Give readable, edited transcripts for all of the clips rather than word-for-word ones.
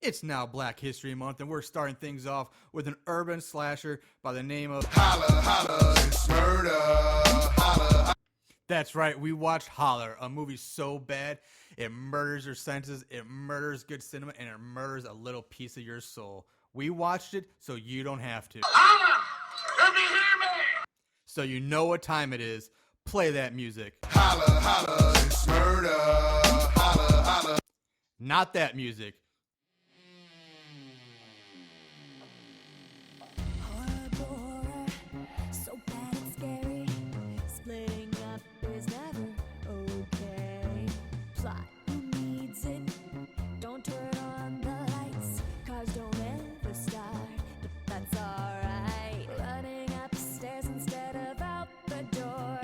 It's now Black History Month, and we're starting things off with an urban slasher by the name of Holla, holla, it's murder. Holla. That's right, we watched Holler, a movie so bad it murders your senses, it murders good cinema, and it murders a little piece of your soul. We watched it so you don't have to. Holla! Let me hear me! So you know what time it is. Play that music. Holla, holla, it's murder. Holla, holla. Not that music. Horror, so bad it's scary. Splitting up is never okay. Plot, who needs it? Don't turn on the lights. Cars don't ever start, but that's alright. Running upstairs instead of out the door.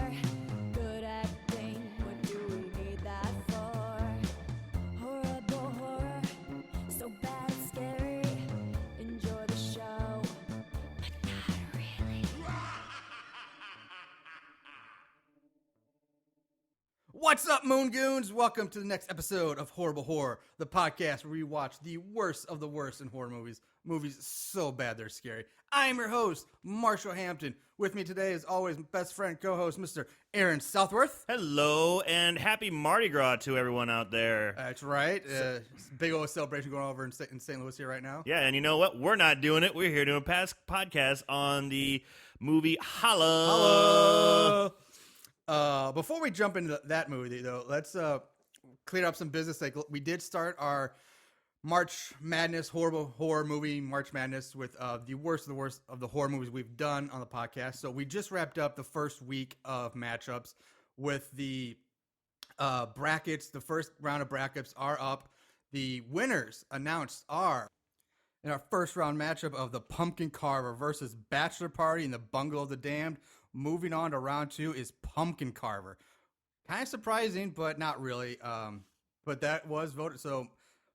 Good acting, what do we need that for? Horrible horror, so bad it's scary. Enjoy the show, but not really. What's up, Moon Goons? Welcome to the next episode of Horrible Horror, the podcast where we watch the worst of the worst in horror movies. Movies so bad they're scary. I am your host, Marshall Hampton. With me today, as always, my best friend, co-host, Mr. Aaron Southworth. Hello, and happy Mardi Gras to everyone out there. That's right. Big old celebration going on over in St. Louis here right now. Yeah, and you know what? We're not doing it. We're here doing a podcast on the movie Holla. Before we jump into that movie, though, let's clear up some business. Like, we did start our March Madness horrible horror movie March Madness with the worst of the horror movies we've done on the podcast. So we just wrapped up the first week of matchups with the brackets. The first round of brackets are up. The winners announced are in our first round matchup of the Pumpkin Carver versus Bachelor Party in the Bungalow of the Damned. Moving on to round two is Pumpkin Carver. Kind of surprising, but not really. But that was voted. So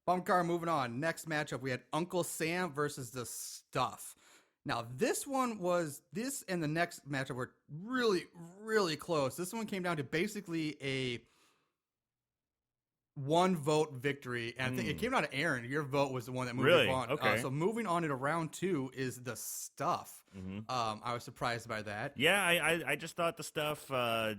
Pumpkin Carver moving on. Next matchup, we had Uncle Sam versus The Stuff. Now, this and the next matchup were really, really close. This one came down to basically a one vote victory. And I think it came down to Aaron. Your vote was the one that moved Really? on. Okay. So moving on into round two is The Stuff. I was surprised by that. Yeah, I just thought the stuff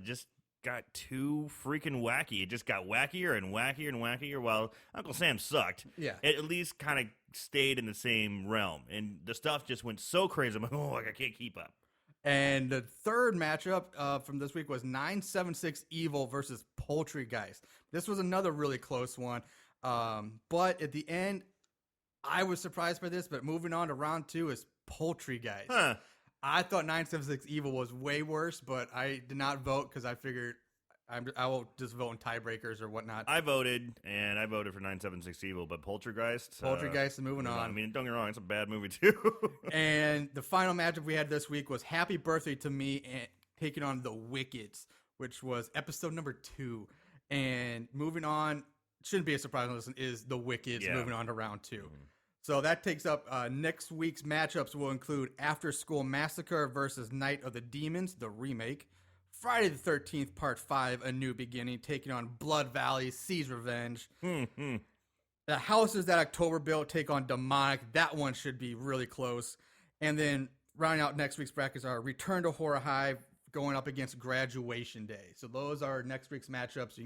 just got too freaking wacky. It just got wackier and wackier and wackier. While Uncle Sam sucked, Yeah. it at least kind of stayed in the same realm. And the stuff just went so crazy. I'm like, oh, I can't keep up. And the third matchup from this week was 976 Evil versus Poultrygeist. This was another really close one. But at the end, I was surprised by this. But moving on to round two is Poultrygeist. Huh. I thought 976 Evil was way worse, but I did not vote because I figured I will just vote in tiebreakers or whatnot. I voted for 976 Evil, but Poltergeist. Poltergeist is moving on. I mean, don't get me wrong, it's a bad movie too. And the final matchup we had this week was Happy Birthday to Me and taking on The Wickeds, which was episode number 2. And moving on, shouldn't be a surprise on this one, is The Wickeds moving on to round 2. So that takes up next week's matchups will include After School Massacre versus Night of the Demons, the remake. Friday the 13th, Part 5, A New Beginning, taking on Blood Valley, C's Revenge. The Houses That October Built take on Demonic. That one should be really close. And then rounding out next week's brackets are Return to Horror High going up against Graduation Day. So those are next week's matchups.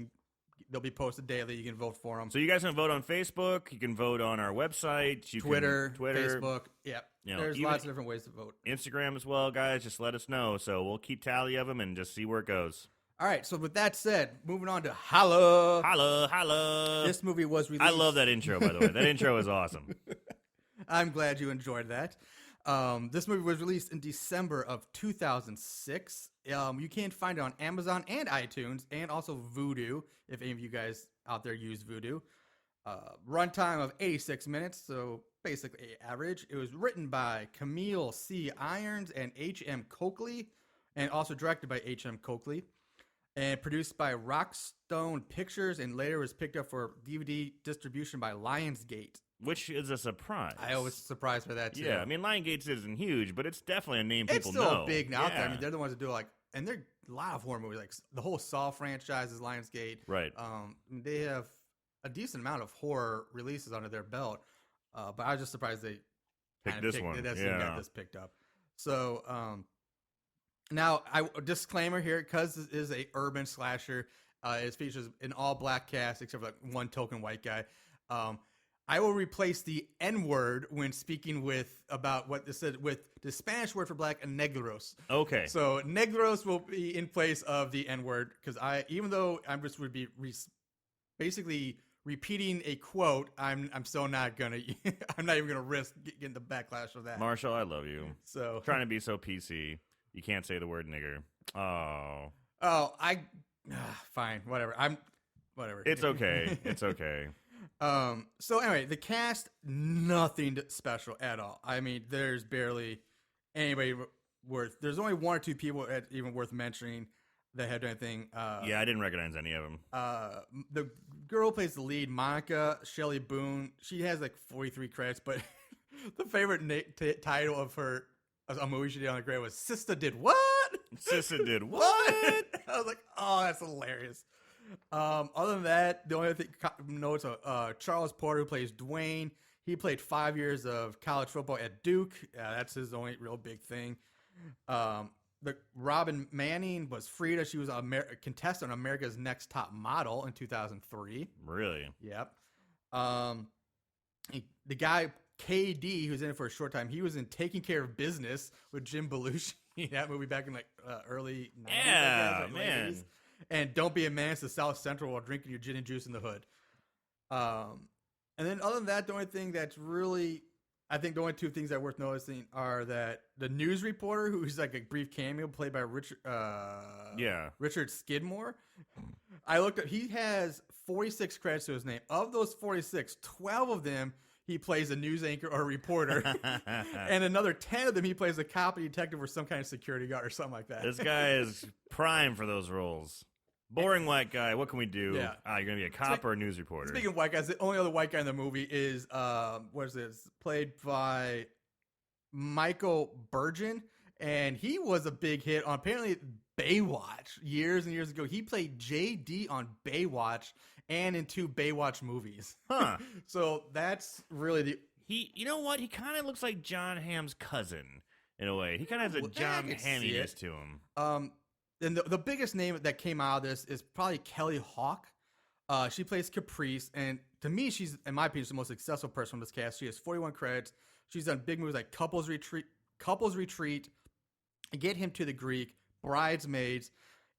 They'll be posted daily. You can vote for them. So you guys can vote on Facebook. You can vote on our website. Twitter, Twitter, Facebook. Yeah, You know, there's even- lots of different ways to vote. Instagram as well, guys. Just let us know. So we'll keep tally of them and just see where it goes. All right, so with that said, moving on to Holla. Holla, holla. This movie was released. I love that intro, by the way. That intro is awesome. I'm glad you enjoyed that. This movie was released in December of 2006. You can find it on Amazon and iTunes, and also Vudu, if any of you guys out there use Vudu. Runtime of 86 minutes, so basically average. It was written by Camille C. Irons and H.M. Coakley, and also directed by H.M. Coakley, and produced by Rockstone Pictures, and later was picked up for DVD distribution by Lionsgate. Which is a surprise. I was surprised by that too. Yeah, I mean, Lionsgate isn't huge, but it's definitely a name people know. It's still big out there. I Yeah. mean, they're the ones that do and they're a lot of horror movies. Like the whole Saw franchise is Lionsgate. Right. They have a decent amount of horror releases under their belt. But I was just surprised they Pick kinda this one. got Yeah. this picked up. So now, disclaimer here, because this is a urban slasher, it features an all black cast except for like one token white guy. I will replace the N word when speaking about what this said with the Spanish word for black, negros. Okay. So negros will be in place of the N word because even though I'm just would be basically repeating a quote, I'm still not gonna I'm not even gonna risk getting the backlash of that. Marshall, I love you. So Trying to be so PC. You can't say the word nigger. Oh. Fine, whatever. Whatever. It's okay. It's okay. So anyway, the cast, nothing special at all. I mean, there's barely anybody there's only one or two people even worth mentioning that had anything. Yeah, I didn't recognize any of them. The girl who plays the lead, Monica Shelley Boone. She has like 43 credits, but the favorite title of a movie she did on the grade was "Sister Did What?" Sister did what? I was like, oh, that's hilarious. Other than that, the only other thing notes Charles Porter, who plays Dwayne. He played 5 years of college football at Duke. That's his only real big thing. The Robin Manning was Frida. She was a contestant on America's Next Top Model in 2003. Really? Yep. The guy KD, who's in it for a short time, he was in Taking Care of Business with Jim Belushi. That movie back in like early 90s. Yeah, I guess, like late man. 80s. And Don't Be a Menace to South Central while drinking your gin and juice in the hood. And then other than that, the only thing that's really, I think the only two things that are worth noticing are that the news reporter, who's like a brief cameo, played by Richard Skidmore. I looked up, he has 46 credits to his name. Of those 46, 12 of them he plays a news anchor or a reporter. And another 10 of them he plays a cop, a detective, or some kind of security guard or something like that. This guy is prime for those roles. Boring white guy. What can we do? Yeah. You're going to be a cop or a news reporter. Speaking of white guys, the only other white guy in the movie is, what is this? Played by Michael Bergen. And he was a big hit on apparently Baywatch years and years ago. He played JD on Baywatch and in 2 Baywatch movies. Huh. So that's really You know what? He kind of looks like John Hamm's cousin in a way. He kind of has a Well, I John could see Hamminess it. to him. And the biggest name that came out of this is probably Kelly Hawk. She plays Caprice, and to me, she's, in my opinion, the most successful person from this cast. She has 41 credits. She's done big movies like Couples Retreat, Get Him to the Greek, Bridesmaids,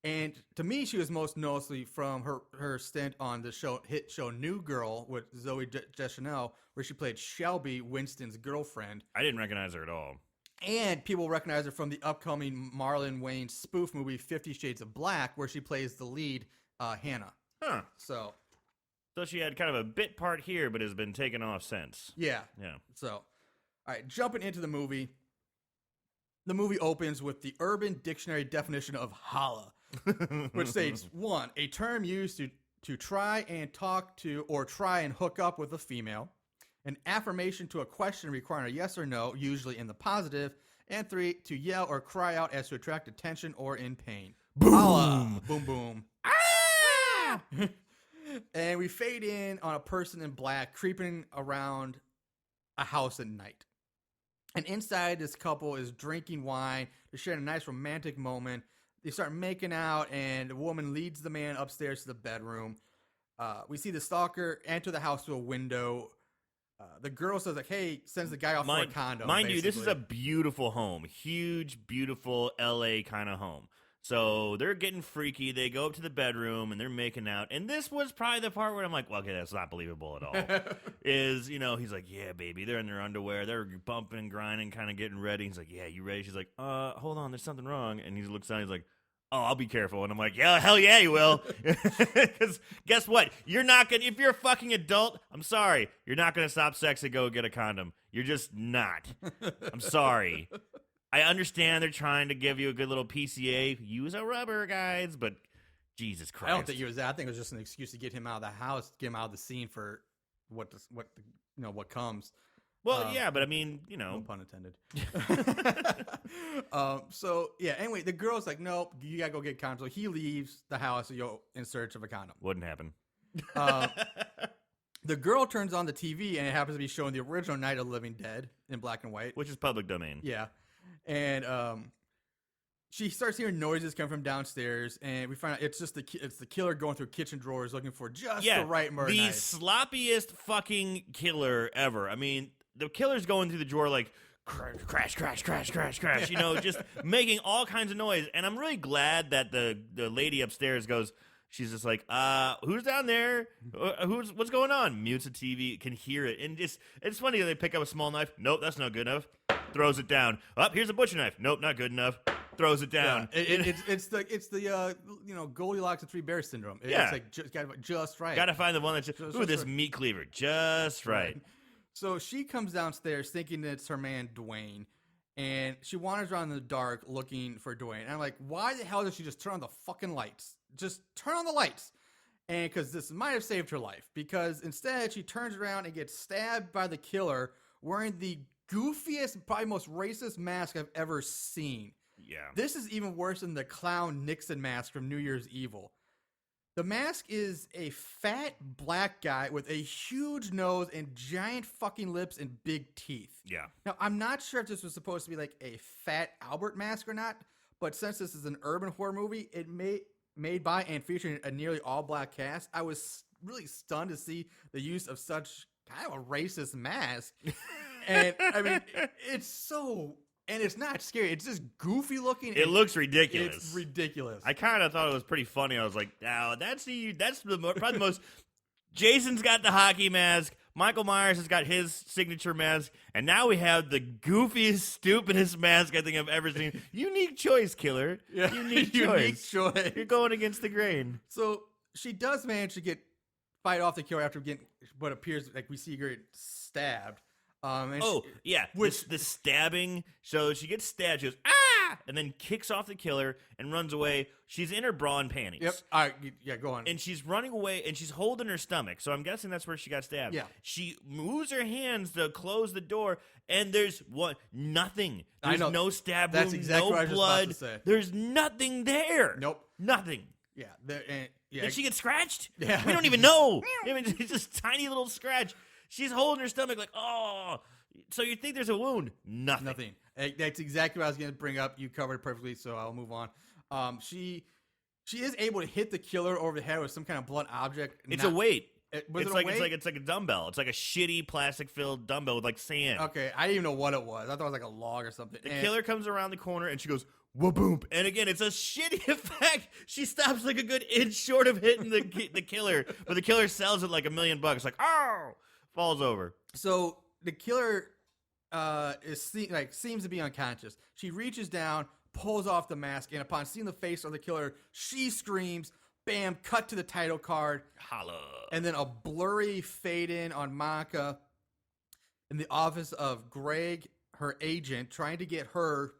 and to me, she was most noticeably from her stint on the hit show New Girl with Zoe Deschanel, where she played Shelby, Winston's girlfriend. I didn't recognize her at all. And people recognize her from the upcoming Marlon Wayans spoof movie 50 Shades of Black, where she plays the lead, Hannah. Huh. So she had kind of a bit part here, but has been taken off since. yeah. Yeah. So, all right, jumping into the movie. The movie opens with the Urban Dictionary definition of holla, which states, 1, a term used to try and talk to or try and hook up with a female. An affirmation to a question requiring a yes or no, usually in the positive. And 3, to yell or cry out as to attract attention or in pain. Boom. Holla. Boom, boom. Ah! And we fade in on a person in black creeping around a house at night. And inside, this couple is drinking wine. They're sharing a nice romantic moment. They start making out, and the woman leads the man upstairs to the bedroom. We see the stalker enter the house through a window. The girl says, like, hey, sends the guy off for a condom. Mind you, this is basically. a beautiful home. Huge, beautiful LA kind of home. So they're getting freaky. They go up to the bedroom and they're making out. And this was probably the part where I'm like, well, okay, that's not believable at all. Is, he's like, yeah, baby. They're in their underwear. They're bumping and grinding, kind of getting ready. He's like, yeah, you ready? She's like, hold on, there's something wrong. And he looks down. He's like, oh, I'll be careful. And I'm like, yeah, hell yeah, you will. Because guess what? You're not going to, if you're a fucking adult, I'm sorry. You're not going to stop sex and go get a condom. You're just not. I'm sorry. I understand they're trying to give you a good little PCA. Use a rubber, guys, but Jesus Christ. I don't think it was that. I think it was just an excuse to get him out of the house, get him out of the scene for what comes. Well, yeah, but I mean, No pun intended. So, yeah, anyway, the girl's like, nope, you gotta go get condoms. So he leaves the house in search of a condom. Wouldn't happen. The girl turns on the TV, and it happens to be showing the original Night of the Living Dead in black and white. Which is public domain. Yeah. And she starts hearing noises come from downstairs, and we find out it's just it's the killer going through kitchen drawers looking for just the right murder the knife. sloppiest fucking killer ever. I mean, the killer's going through the drawer like crash, crash, crash, crash, crash. You know, just making all kinds of noise. And I'm really glad that the lady upstairs goes. She's just like, who's down there? What's going on? Mutes the TV, can hear it, and it's funny. They pick up a small knife. Nope, that's not good enough. Throws it down. Up, here's a butcher knife. Nope, not good enough. Throws it down. Yeah, it's the Goldilocks and Three Bears syndrome. It's like just right. Gotta find the one that's Just this right. meat cleaver, just right. So she comes downstairs thinking that it's her man Dwayne, and she wanders around in the dark looking for Dwayne. And I'm like, why the hell does she just turn on the fucking lights? Just turn on the lights. And because this might have saved her life. Because instead, she turns around and gets stabbed by the killer wearing the goofiest, probably most racist mask I've ever seen. Yeah. This is even worse than the clown Nixon mask from New Year's Evil. The mask is a fat black guy with a huge nose and giant fucking lips and big teeth. Yeah. Now, I'm not sure if this was supposed to be like a Fat Albert mask or not, but since this is an urban horror movie, it made by and featuring a nearly all black cast, I was really stunned to see the use of such kind of a racist mask. And I mean, it's so... And it's not scary. It's just goofy looking. It looks ridiculous. It's ridiculous. I kind of thought it was pretty funny. I was like, "Now that's probably the most." Jason's got the hockey mask. Michael Myers has got his signature mask, and now we have the goofiest, stupidest mask I think I've ever seen. Unique choice, killer. Yeah. Unique Unique choice. choice. You're going against the grain. So she does manage to fight off the killer after getting what appears like we see her get stabbed. And the stabbing. So she gets stabbed. She goes, ah! And then kicks off the killer and runs away. She's in her bra and panties. Yep. All right. Yeah, go on. And she's running away, and she's holding her stomach. So I'm guessing that's where she got stabbed. Yeah. She moves her hands to close the door, and there's nothing. There's I know. no stab That's wound, exactly no what I was just blood. about to say. There's nothing there. Nope. Nothing. Yeah. Did she get scratched? Yeah. We don't even know. I mean, it's just a tiny little scratch. She's holding her stomach like, oh. So you think there's a wound? Nothing. That's exactly what I was going to bring up. You covered it perfectly, so I'll move on. She is able to hit the killer over the head with some kind of blunt object. It's a weight. It's like a dumbbell. It's like a shitty plastic filled dumbbell with like sand. Okay, I didn't even know what it was. I thought it was like a log or something. The killer comes around the corner and she goes, wha-boom. And again, it's a shitty effect. She stops like a good inch short of hitting the killer, but the killer sells it like $1 million. Like, oh, falls over. So the killer seems to be unconscious. She reaches down, pulls off the mask, and upon seeing the face of the killer, she screams. Bam! Cut to the title card. Holla. And then a blurry fade in on Monica in the office of Greg, her agent, trying to get her.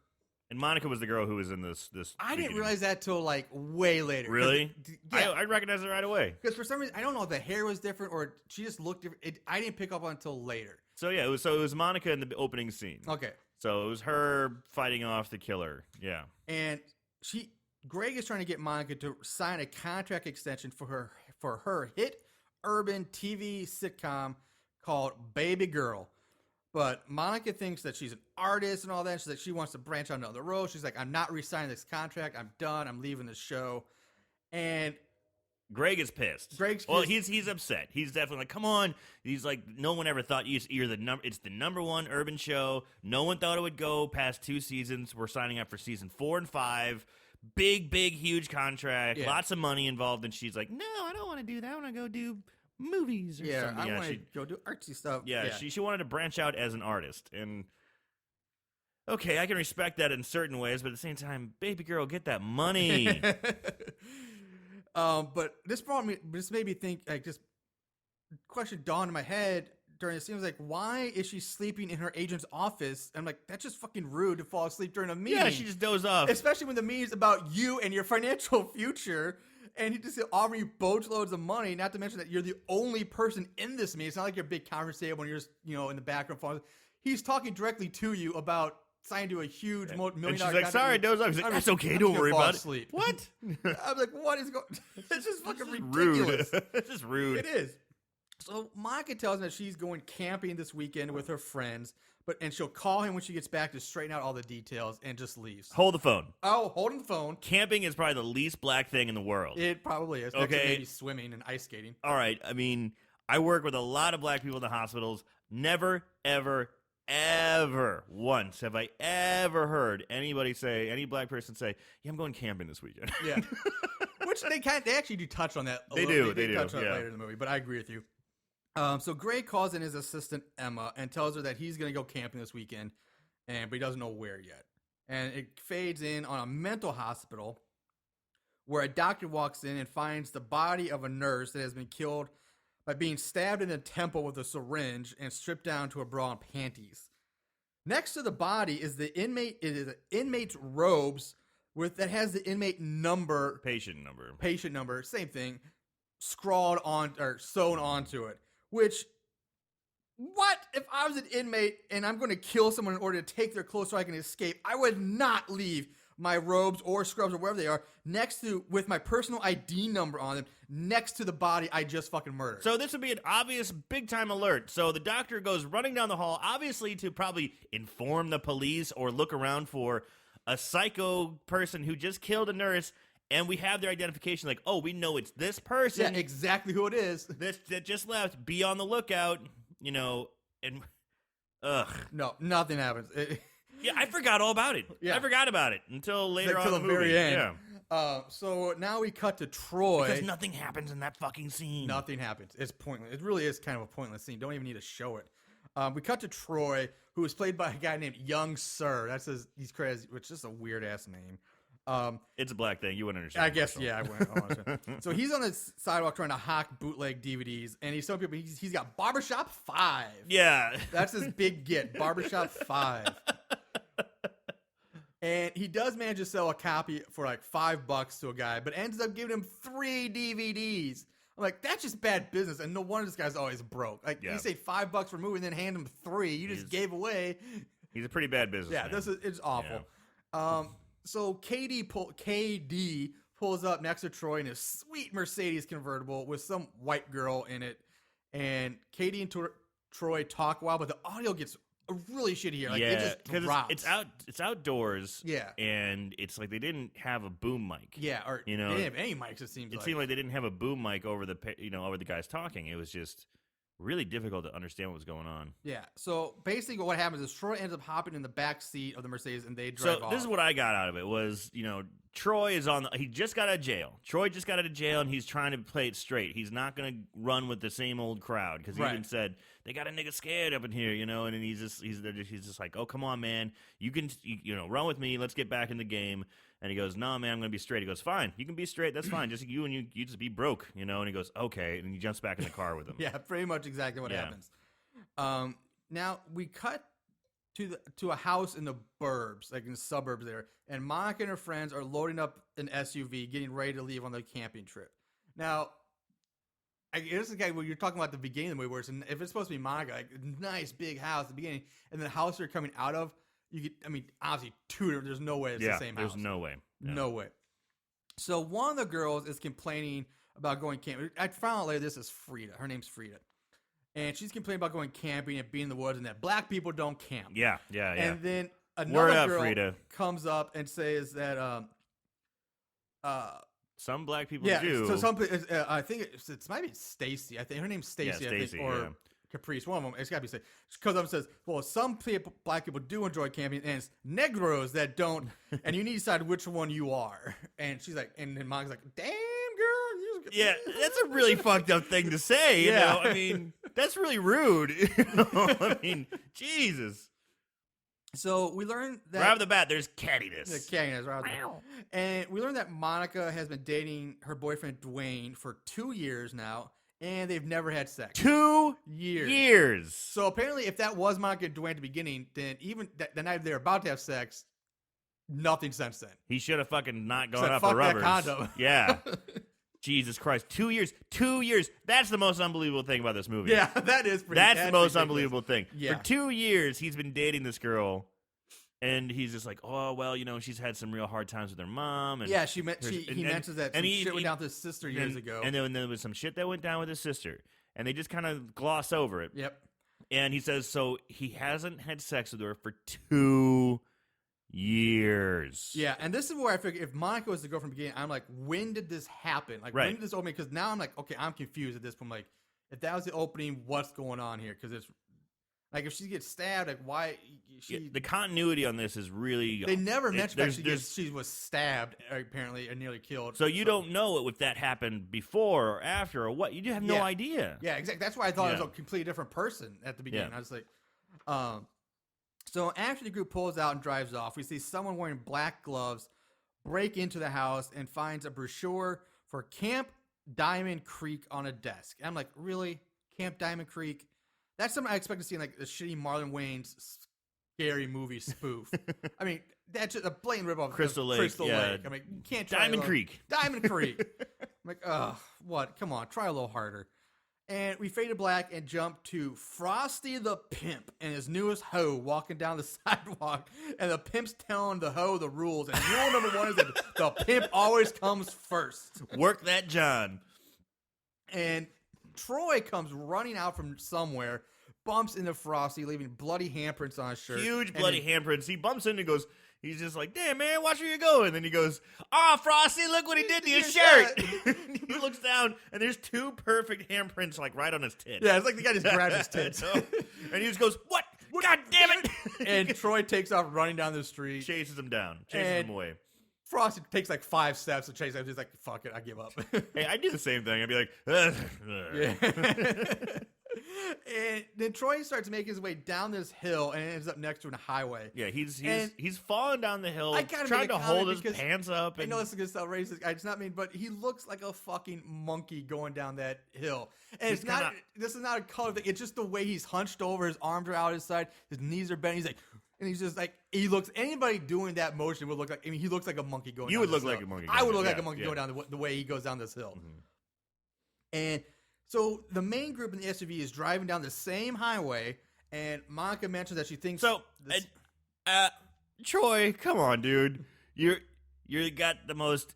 And Monica was the girl who was in this. I didn't realize that till like way later. Really? Yeah. I recognized it right away. Because for some reason, I don't know if the hair was different or she just looked different. I didn't pick up on it until later. So yeah, it was Monica in the opening scene. Okay. So it was her fighting off the killer. Yeah. And Greg is trying to get Monica to sign a contract extension for her hit urban TV sitcom called Baby Girl. But Monica thinks that she's an artist and all that, so that she wants to branch out on the road. She's like, I'm not re-signing this contract. I'm done. I'm leaving the show. And Greg is pissed. He's upset. He's definitely like, come on. He's like, no one ever thought you're the number. It's the #1 urban show. No one thought it would go past 2 seasons. We're signing up for season 4 and 5. Big, huge contract. Yeah. Lots of money involved. And she's like, no, I don't want to do that. I want to go do movies or something. I want to go do artsy stuff. Yeah, she wanted to branch out as an artist. And okay, I can respect that in certain ways, but at the same time, baby girl, get that money. But this made me think, like, just question dawned in my head during the scene. Was like, why is she sleeping in her agent's office? And I'm like, that's just fucking rude to fall asleep during a meeting. Yeah, she just dozed off. Especially when the meeting's about you and your financial future. And he just offering you boatloads of money, not to mention that you're the only person in this meeting. It's not like your big conference table and you're just, in the background phone. He's talking directly to you about signing to a huge $1 million and she's like, sorry, I dozed off. He's like, that's okay, don't worry about it. What? I'm like, what is going on? It's just fucking ridiculous. Rude. It's just rude. It is. So Monica tells him that she's going camping this weekend with her friends, and she'll call him when she gets back to straighten out all the details and just leaves. Hold the phone. Oh, holding the phone. Camping is probably the least black thing in the world. It probably is. Next to Okay. maybe swimming and ice skating. All right. I mean, I work with a lot of black people in the hospitals. Never, ever, ever once have I ever heard any black person say, "Yeah, I'm going camping this weekend." Yeah. Which they actually do touch on that. They little- do, they touch do, on it yeah. later in the movie, but I agree with you. So Gray calls in his assistant Emma and tells her that he's going to go camping this weekend, but he doesn't know where yet. And it fades in on a mental hospital where a doctor walks in and finds the body of a nurse that has been killed by being stabbed in the temple with a syringe and stripped down to a bra and panties. Next to the body is the inmate's robes that has the inmate number, Patient number. same thing, scrawled on or sewn onto it. Which, what if I was an inmate and I'm going to kill someone in order to take their clothes so I can escape? I would not leave my robes or scrubs or wherever they are with my personal ID number on them next to the body I just fucking murdered. So this would be an obvious big time alert. So the doctor goes running down the hall, obviously to probably inform the police or look around for a psycho person who just killed a nurse. And we have their identification, like, oh, we know it's this person. Yeah, exactly who it is. That just left. Be on the lookout, and ugh. No, nothing happens. Yeah, I forgot all about it. Yeah. I forgot about it until later on Until in the the movie. very end. Yeah. So now we cut to Troy. Because nothing happens in that fucking scene. Nothing happens. It's pointless. It really is kind of a pointless scene. Don't even need to show it. We cut to Troy, who is played by a guy named Young Sir. He's crazy, which is just a weird ass name. It's a black thing. You wouldn't understand. I guess, Marshall. yeah, I went. So he's on the sidewalk trying to hawk bootleg DVDs, and he's telling people he's got Barbershop 5. Yeah. That's his big get, Barbershop 5. And he does manage to sell a copy for like $5 to a guy, but ends up giving him 3 DVDs. I'm like, that's just bad business, and no wonder this guy's always broke. Like, Yeah. you say $5 for a movie and then hand him 3. You just gave away. He's a pretty bad businessman. Yeah, it's awful. So KD pulls up next to Troy in a sweet Mercedes convertible with some white girl in it, and KD and Troy talk a while, but the audio gets really shitty here. Like, it just because drops. it's outdoors. Yeah. And it's like they didn't have a boom mic. Yeah, or they didn't have any mics. It seems It like. seemed like they didn't have a boom mic over the guys talking. It was just really difficult to understand what was going on. Yeah. So basically, what happens is Troy ends up hopping in the back seat of the Mercedes, and they drive off. This is what I got out of it was, Troy is he just got out of jail. Troy just got out of jail, and he's trying to play it straight. He's not going to run with the same old crowd because he Right. even said they got a nigga scared up in here, and he's just like, oh, come on, man, you can run with me. Let's get back in the game. And he goes, no, man, I'm going to be straight. He goes, fine, you can be straight. That's fine. Just you just be broke, And he goes, okay. And he jumps back in the car with him. Yeah, pretty much exactly what happens. Now we cut to a house in the burbs, like in the suburbs there, and Monica and her friends are loading up an SUV, getting ready to leave on their camping trip. Now, I guess the guy where you're talking about the beginning of the movie, where if it's supposed to be Monica, like a nice big house at the beginning, and the house they're coming out of, obviously there's no way it's the same house. There's no way. Yeah. No way. So one of the girls is complaining about going camping. I found out later this is Frida. Her name's Frida. And she's complaining about going camping and being in the woods and that black people don't camp. Yeah. And then Word another up, girl Frida. comes up and says that some black people yeah, do. so some I think it might be Stacy. I think her name's Stacy. Yeah, I think, Stacy, or yeah. Caprice. One of them. It's got to be Stacy. Because it says, well, some black people do enjoy camping, and it's Negros that don't, and you need to decide which one you are. And she's like, and then Monica's like, damn girl, you. Yeah, that's a really fucked up thing to say. You Yeah. know, I mean, that's really rude. I mean, Jesus. So we learned that Right off the bat, there's cattiness. the canyon is right there. And we learned that Monica has been dating her boyfriend Dwayne for 2 years now, and they've never had sex. 2 years. years. So apparently, if that was Monica and Dwayne at the beginning, then even the night they're about to have sex, nothing since then. He should have fucking not gone Said, off "Fuck the that rubbers. condom." Yeah. Jesus Christ. 2 years. 2 years. That's the most unbelievable thing about this movie. Yeah, that is pretty. That's the most ridiculous. unbelievable thing. Yeah. For 2 years, he's been dating this girl, and he's just like, oh, well, she's had some real hard times with her mom. And Yeah, he mentions that some and shit went down with his sister years ago. And then there was some shit that went down with his sister. and they just kind of gloss over it. Yep. And he says, so he hasn't had sex with her for 2 years. Yeah, and this is where I figure if Monica was the girl from the beginning, I'm like, when did this happen? Like, when Right. did this open? Because now I'm like, okay, I'm confused at this point. Like, if that was the opening, what's going on here? Because it's like, if she gets stabbed, like, why? Yeah, the continuity on this is really. They never mentioned that there's- she was stabbed, apparently, and nearly killed. So you don't know if that happened before or after or what. You have no Yeah. idea. Yeah, exactly. That's why I thought it Yeah. was a completely different person at the beginning. Yeah. I was like, so after the group pulls out and drives off, we see someone wearing black gloves break into the house and finds a brochure for Camp Diamond Creek on a desk. And I'm like, really? Camp Diamond Creek? That's something I expect to see in like the shitty Marlon Wayne's scary movie spoof. I mean, that's just a blatant ripoff of Crystal Lake, Crystal yeah. Lake. I mean, you can't try Diamond a little- Creek. Diamond Creek. I'm like, ugh, what? Come on, try a little harder. And we fade to black and jump to Frosty the Pimp and his newest hoe walking down the sidewalk. And the pimp's telling the hoe the rules. And rule number 1 is that the pimp always comes first. Work that John. And Troy comes running out from somewhere, bumps into Frosty, leaving bloody handprints on his shirt. Huge And bloody then- handprints. He bumps in and goes, he's just like, damn, man, watch where you're going. And then he goes, oh, Frosty, look what he did to your shirt. He looks down, and there's 2 perfect handprints, like, right on his tit. Yeah, it's like the guy just grabbed his tits. And he just goes, what? God damn it. And Troy takes off running down the street. Chases him down. Chases And- him away. Frosty takes like 5 steps to chase him. He's like, fuck it, I give up. Hey, I do the same thing. I'd be like, ugh. Yeah. And then Troy starts making his way down this hill and ends up next to a highway. Yeah, he's And- falling down the hill, I gotta trying make a to hold comment his because pants up. I And know this is gonna sound racist. It's not mean, but he looks like a fucking monkey going down that hill. And He's it's not. kinda- This is not a color thing. It's just the way he's hunched over. His arms are out his side. His knees are bent. He's like, and he's just like, he looks. Anybody doing that motion would look like. I mean, he looks like a monkey going. You down would this look like hill. a monkey I going would down- look like yeah, a monkey yeah. going down the way he goes down this hill. Mhm. And so the main group in the SUV is driving down the same highway, and Monica mentions that she thinks So, this, Troy, come on, dude. You got the most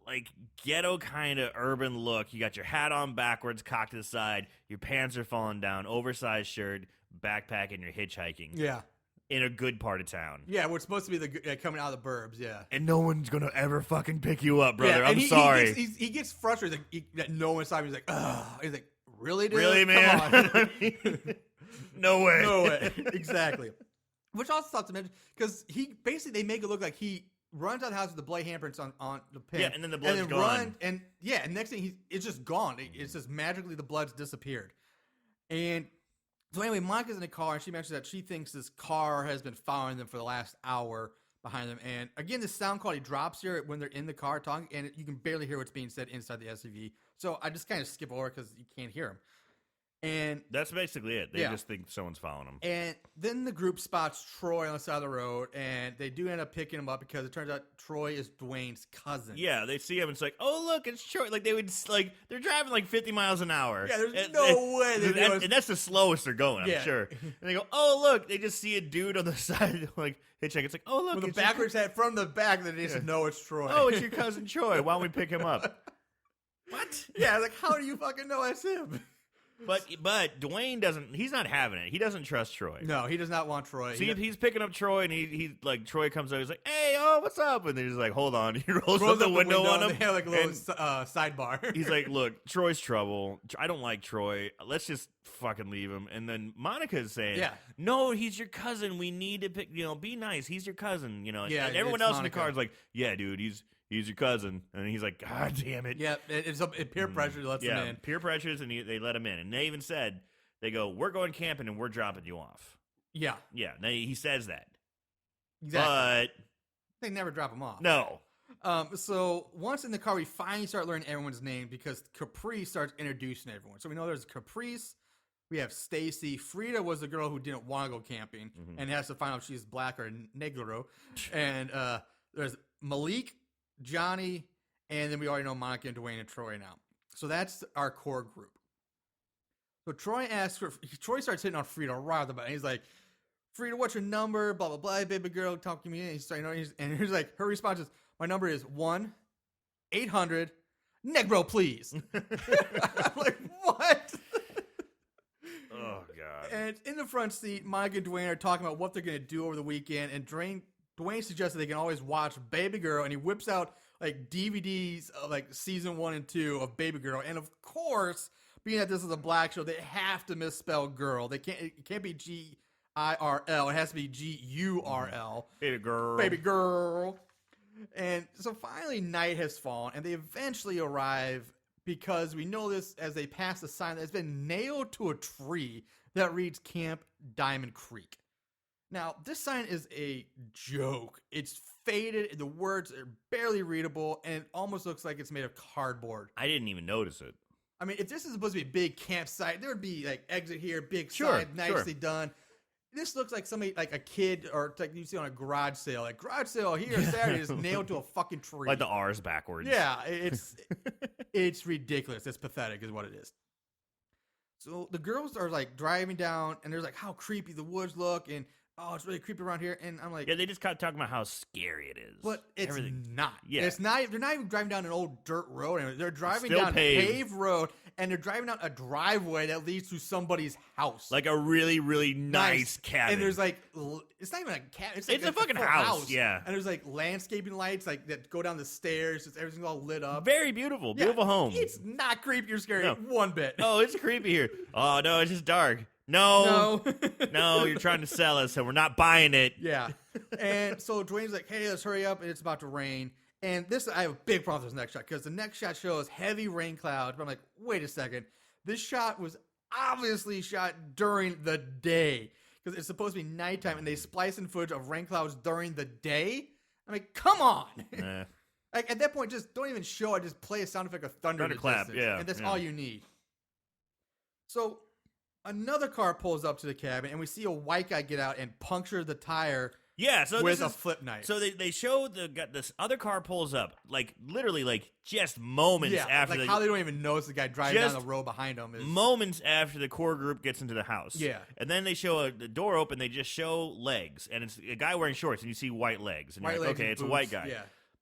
like ghetto kind of urban look. You got your hat on backwards, cocked to the side. Your pants are falling down, oversized shirt, backpack, and you're hitchhiking yeah, in a good part of town. yeah, we're supposed to be the coming out of the burbs, yeah. And no one's gonna ever fucking pick you up, brother. Yeah, I'm and sorry. He gets frustrated that no one's talking. He's like, ugh. He's like, really, dude? Really, Come man? on." I mean, no way. No way. Exactly. Which also thought to mention because they make it look like he runs out of the house with the bloody handprints on the pin. Yeah, and then the blood's gone. And next thing it's just gone. It's just magically the blood's disappeared. And so anyway, Monica's in the car and she mentions that she thinks this car has been following them for the last hour behind them. And again, the sound quality drops here when they're in the car talking, and you can barely hear what's being said inside the SUV. So I just kind of skip over because you can't hear them. And That's basically it. They Yeah. just think someone's following them. And then the group spots Troy on the side of the road, and they do end up picking him up because it turns out Troy is Dwayne's cousin. Yeah, they see him. It's like, oh look, it's Troy. Like they would like they're driving like 50 miles an hour. Yeah, there's And- no way they're doing- and that's the slowest they're going. I'm Yeah. sure. And they go, oh look, they just see a dude on the side like hitchhiking. It's like, oh look, With a it's your- backwards hat from the back, that they just know it's Troy. oh, it's your cousin Troy. Why don't we pick him up? What? Yeah, like, how do you fucking know it's him? But Dwayne doesn't. He's not having it. He doesn't trust Troy. No, he does not want Troy. See if he's picking up Troy and he like Troy comes over. He's like, hey, oh, what's up? And then he's like, hold on. He rolls up the window on and him. They have like a little and- sidebar. He's like, look, Troy's trouble. I don't like Troy. Let's just fucking leave him. And then Monica's saying, Yeah. no, he's your cousin. We need to pick, be nice. He's your cousin, Yeah, And everyone it's else in the Monica. car is like, yeah, dude, he's your cousin. And he's like, God damn it. Yeah, it's peer pressure lets Yeah, him in. peer pressures, and they let him in. And they even said, they go, we're going camping and we're dropping you off. Yeah, Yeah, he says that. exactly. They never drop him off. But, no. So once in the car, we finally start learning everyone's name because Caprice starts introducing everyone. So we know there's Caprice. We have Stacy. Frida was the girl who didn't want to go camping and has to find out if she's black or negro. And there's Malik, Johnny, and then we already know Monica and Dwayne and Troy now. So that's our core group. So Troy starts hitting on Frida right off the bat. He's like, Frida, what's your number? Blah, blah, blah, baby girl, talk to me. And he's like, her response is, my number is 1-800 Negro, please. I'm like, what? And in the front seat, Monica and Dwayne are talking about what they're going to do over the weekend. And Dwayne suggests that they can always watch Baby Girl. And he whips out like DVDs of like season 1 and 2 of Baby Girl. And of course, being that this is a black show, they have to misspell girl. It can't be GIRL. It has to be GURL. Baby girl. Baby girl. And so finally night has fallen and they eventually arrive because we know this as they pass a sign that's been nailed to a tree that reads Camp Diamond Creek. Now, this sign is a joke. It's faded, the words are barely readable, and it almost looks like it's made of cardboard. I didn't even notice it. I mean, if this is supposed to be a big campsite, there would be like exit here, big Sure, sign, nicely done. This looks like somebody, like a kid, or like you see on a garage sale. Like garage sale here Saturday is nailed to a fucking tree. Like the R's backwards. Yeah, it's ridiculous. It's pathetic, is what it is. So the girls are like driving down, and there's like how creepy the woods look, and it's really creepy around here. And I'm like, Yeah, they just kept talking about how scary it is. but it's not. Yeah. It's not. They're not even driving down an old dirt road. Anymore. They're driving Still down paved. a paved road, and they're driving down a driveway that leads to somebody's house. Like a really, really nice cabin. And there's like, it's not even a cabin. It's, like It's a fucking full house, yeah. And there's like landscaping lights like that go down the stairs. Just everything's all lit up. Very beautiful. Yeah, Beautiful home. It's not creepy or scary No. one bit. Oh, it's creepy here. Oh, no, it's just dark. No. No. No, you're trying to sell us, and we're not buying it. Yeah. And so Dwayne's like, hey, let's hurry up. And it's about to rain. And I have a big problem with this next shot because the next shot shows heavy rain clouds. But I'm like, wait a second. This shot was obviously shot during the day because it's supposed to be nighttime, and they splice in footage of rain clouds during the day. I'm like, come on. Like at that point, just don't even show it. Just play a sound effect of thunder in the Thunderclap, distance, yeah, and that's yeah. all you need. So another car pulls up to the cabin, and we see a white guy get out and puncture the tire Yeah, so with this a is, flip knife. So they show this other car pulls up, like literally like just moments after like how they don't even notice the guy driving down Just the road behind them. moments after the core group gets into the house. Yeah. And then they show the door open, they just show legs, and it's a guy wearing shorts, and you see white legs. And White you're like, legs okay, and it's a boots, white guy. yeah.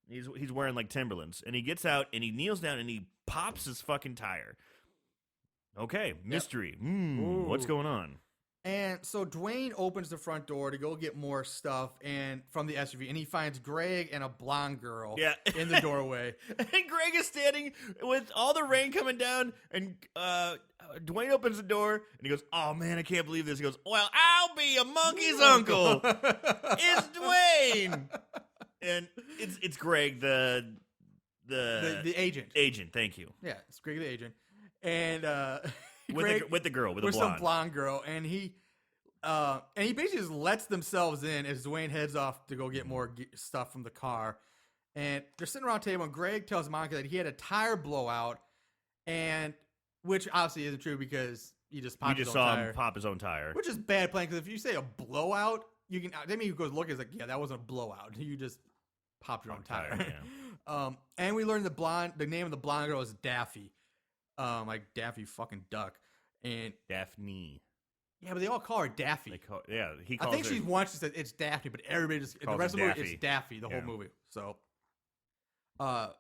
He's wearing like Timberlands, and he gets out, and he kneels down, and he pops his fucking tire. Okay, mystery. What's Ooh. going on? And so Dwayne opens the front door to go get more stuff and from the SUV, and he finds Greg and a blonde girl Yeah. in the doorway. And Greg is standing with all the rain coming down, and Dwayne opens the door, and he goes, "Oh man, I can't believe this." He goes, "Well, I'll be a monkey's uncle. It's Dwayne." And it's Greg, the agent. agent. Thank you. Yeah, it's Greg the agent. And With the girl, with the with blonde. some blonde girl, and he basically just lets themselves in as Dwayne heads off to go get more stuff from the car. And they're sitting around a table, and Greg tells Monica that he had a tire blowout, and which obviously isn't true because he just popped You his just own saw tire, him pop his own tire. which is bad playing because if you say a blowout, you can. Then he goes look, it's like, yeah, that wasn't a blowout. You just popped your own tire. And we learned the name of the blonde girl is Daffy. Like Daffy fucking Duck. And Daphne. yeah, but they all call her Daffy. He I calls think her. she once she said it's Daphne, but everybody just the Calls rest of her the movie it's Daffy the whole Yeah. movie. So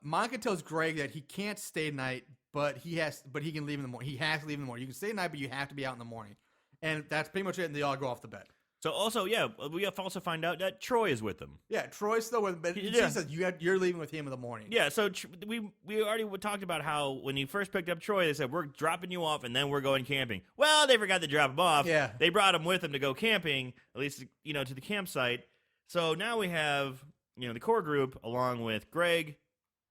Monica tells Greg that he can't stay tonight, but he can leave in the morning. He has to leave in the morning. You can stay tonight, but you have to be out in the morning. And that's pretty much it, and they all go off to bed. So also, yeah, we have to also find out that Troy is with them. Yeah, Troy's still with him, but Yeah. she says you're leaving with him in the morning. Yeah, so we already talked about how when you first picked up Troy, they said, we're dropping you off and then we're going camping. Well, they forgot to drop him off. Yeah. They brought him with them to go camping, at least, to the campsite. So now we have, the core group along with Greg,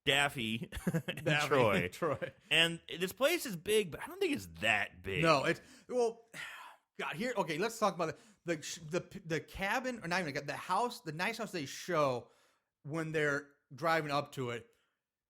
Daffy, and Daffy, Troy. Troy. And this place is big, but I don't think it's that big. No, God, here. Okay, let's talk about the cabin, or not even the house, the nice house they show when they're driving up to it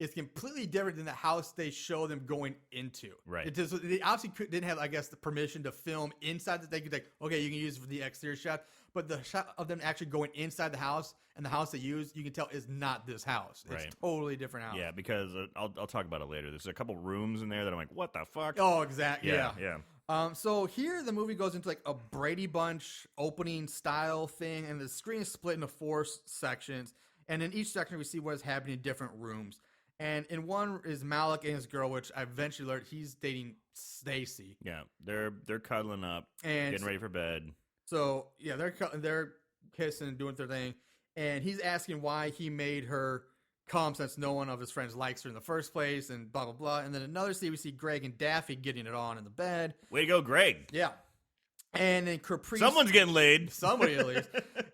is completely different than the house they show them going into. Right. They obviously didn't have, I guess, the permission to film inside. That they could okay, you can use it for the exterior shot, but the shot of them actually going inside the house and the house they use, you can tell is not this house. It's Right. totally different house. Yeah, because I'll talk about it later. There's a couple rooms in there that I'm like, what the fuck? Oh, exactly. Yeah. Yeah. So here the movie goes into like a Brady Bunch opening style thing, and the screen is split into 4 sections, and in each section we see what is happening in different rooms. And in one is Malik and his girl, which I eventually learned he's dating Stacy. Yeah, they're cuddling up, And getting ready for bed. so yeah, they're kissing and doing their thing, and he's asking why he made her come since no one of his friends likes her in the first place, and blah blah blah. And then another scene we see Greg and Daffy getting it on in the bed. Way to go, Greg. Yeah, and then Caprice, Someone's getting laid. somebody at least,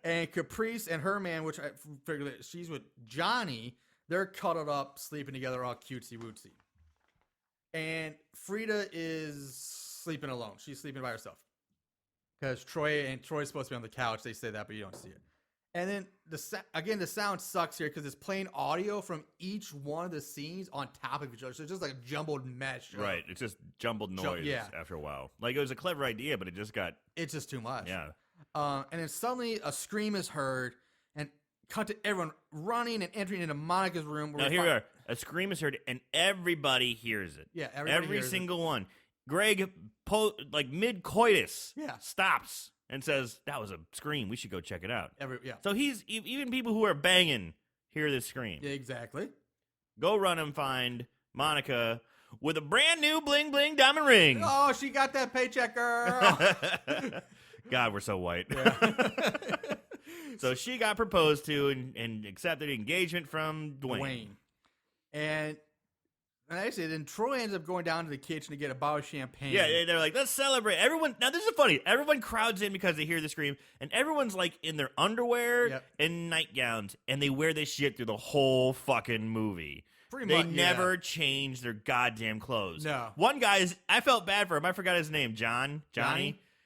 and Caprice and her man, which I figured that she's with Johnny. They're cuddled up, sleeping together, all cutesy wootsy. And Frida is sleeping alone. She's sleeping by herself. Because Troy's supposed to be on the couch. They say that, but you don't see it. And then, the sound sucks here because it's playing audio from each one of the scenes on top of each other. So it's just like a jumbled mesh. Right. It's just jumbled noise after a while. Like, it was a clever idea, but it just got... It's just too much. Yeah. And then suddenly a scream is heard and cut to everyone running and entering into Monica's room. Now, here we are. A scream is heard, and everybody hears it. Yeah, everybody Every hears single one. Greg, mid-coitus, stops and says, that was a scream. We should go check it out. So even people who are banging hear this scream. Yeah, exactly. Go run and find Monica with a brand new bling-bling diamond ring. Oh, she got that paycheck, girl. God, we're so white. Yeah. So she got proposed to and accepted engagement from Dwayne. And actually, then Troy ends up going down to the kitchen to get a bottle of champagne. Yeah, they're like, let's celebrate. Everyone, now this is funny. Everyone crowds in because they hear the scream, and everyone's like in their underwear and nightgowns, and they wear this shit through the whole fucking movie. They never change their goddamn clothes. No. One guy I felt bad for him. I forgot his name. Johnny?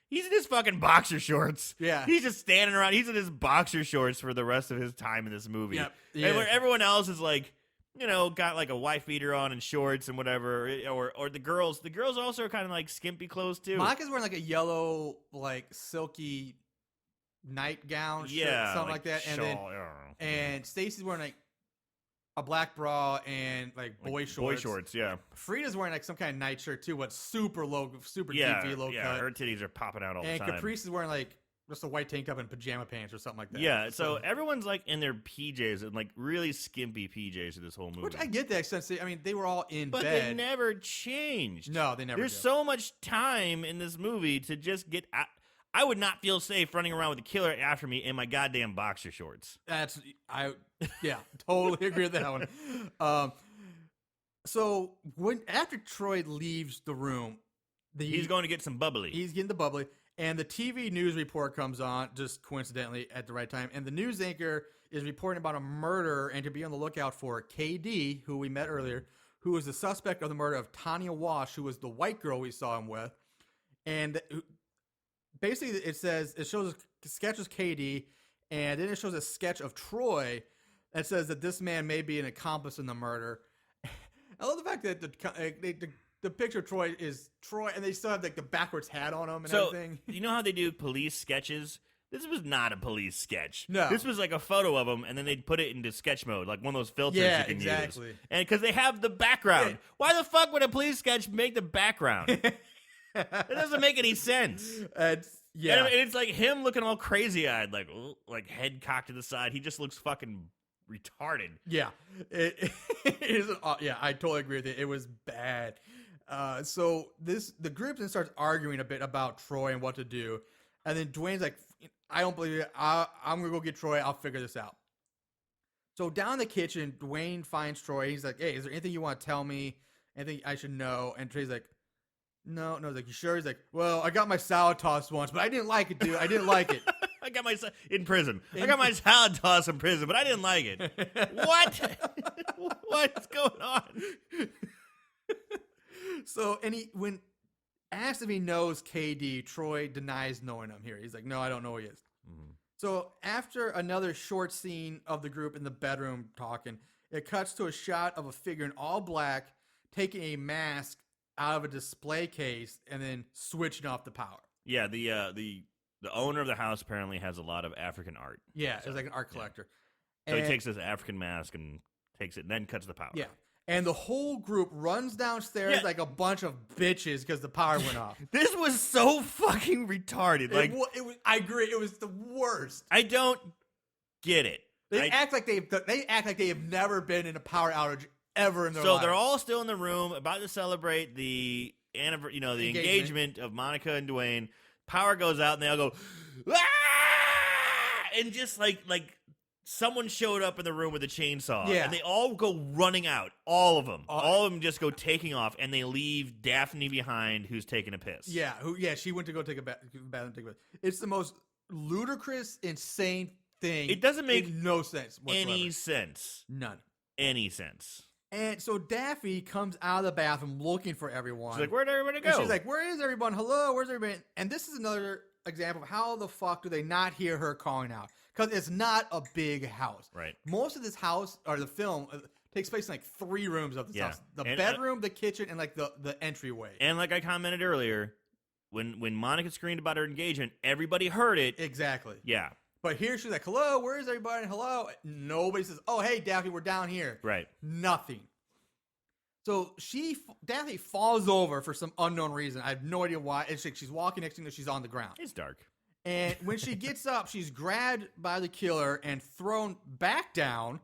He's in his fucking boxer shorts. Yeah. He's just standing around. He's in his boxer shorts for the rest of his time in this movie. Yep. And where everyone else is like, got like a wife beater on and shorts and whatever. Or the girls. The girls also are kind of like skimpy clothes too. Monica's wearing like a yellow, like silky nightgown, something like that. And then, and Stacy's wearing like a black bra and like boy shorts. Boy shorts, yeah. Frida's wearing like some kind of nightshirt too, but super deep low cut. Yeah, her titties are popping out all the time. And Caprice is wearing like just a white tank top and pajama pants or something like that. Yeah, so everyone's like in their PJs and like really skimpy PJs in this whole movie. Which I get that sense. I mean, they were all in bed. But they never changed. No, they never There's so much time in this movie to just get out. I would not feel safe running around with a killer after me in my goddamn boxer shorts. Totally agree with that one. So after Troy leaves the room, he's going to get some bubbly. He's getting the bubbly, and the TV news report comes on just coincidentally at the right time, and the news anchor is reporting about a murder and to be on the lookout for KD, who we met earlier, who was the suspect of the murder of Tanya Walsh, who was the white girl we saw him with, and basically, it shows a sketch of KD, and then it shows a sketch of Troy that says that this man may be an accomplice in the murder. I love the fact that the picture of Troy is Troy, and they still have like the backwards hat on him and everything. You know how they do police sketches? This was not a police sketch. No. This was like a photo of him, and then they'd put it into sketch mode, like one of those filters you can exactly. use. And because they have the background. Yeah. Why the fuck would a police sketch make the background? It doesn't make any sense. And it's like him looking all crazy-eyed, like head cocked to the side. He just looks fucking retarded. Yeah. It is. Yeah, I totally agree with it. It was bad. So the group then starts arguing a bit about Troy and what to do. And then Dwayne's like, I don't believe it. I'm going to go get Troy. I'll figure this out. So down in the kitchen, Dwayne finds Troy. He's like, hey, is there anything you want to tell me? Anything I should know? And Troy's like, No, he's like, you sure? He's like, well, I got my salad tossed once, but I didn't like it, dude. I didn't like it. I got my in prison. I got my salad tossed in prison, but I didn't like it. What? What's going on? So, when asked if he knows KD, Troy denies knowing him here. He's like, no, I don't know who he is. Mm-hmm. So after another short scene of the group in the bedroom talking, it cuts to a shot of a figure in all black taking a mask out of a display case and then switching off the power. Yeah, the owner of the house apparently has a lot of African art. Yeah, it's like an art collector. So he takes his African mask and takes it and then cuts the power. Yeah. And the whole group runs downstairs like a bunch of bitches because the power went off. This was so fucking retarded. It was. I agree. It was the worst. I don't get it. They act like they have never been in a power outage ever in their So lives. they're all still in the room about to celebrate the the engagement of Monica and Dwayne. Power goes out and they all go, "Ah!" And just like someone showed up in the room with a chainsaw. Yeah. And they all go running out. All of them. All of them just go taking off, and they leave Daphne behind, who's taking a piss. Yeah, she went to go take a bathroom. Take a bath. It's the most ludicrous, insane thing. It doesn't make no sense whatsoever. any sense. None. Any sense. And so Daffy comes out of the bathroom looking for everyone. She's like, where'd everybody go? And she's like, where is everyone? Hello, where's everybody? And this is another example of how the fuck do they not hear her calling out? Because it's not a big house. Right. Most of this house, or the film, takes place in like 3 rooms of this Yeah. house. The And, bedroom, the kitchen, and like the entryway. And like I commented earlier, when Monica screamed about her engagement, everybody heard it. Exactly. Yeah. But here she's like, hello, where is everybody? Hello. Nobody says, oh, hey, Daffy, we're down here. Right. Nothing. So Daffy falls over for some unknown reason. I have no idea why. It's like she's walking next to her, she's on the ground. It's dark. And when she gets up, she's grabbed by the killer and thrown back down,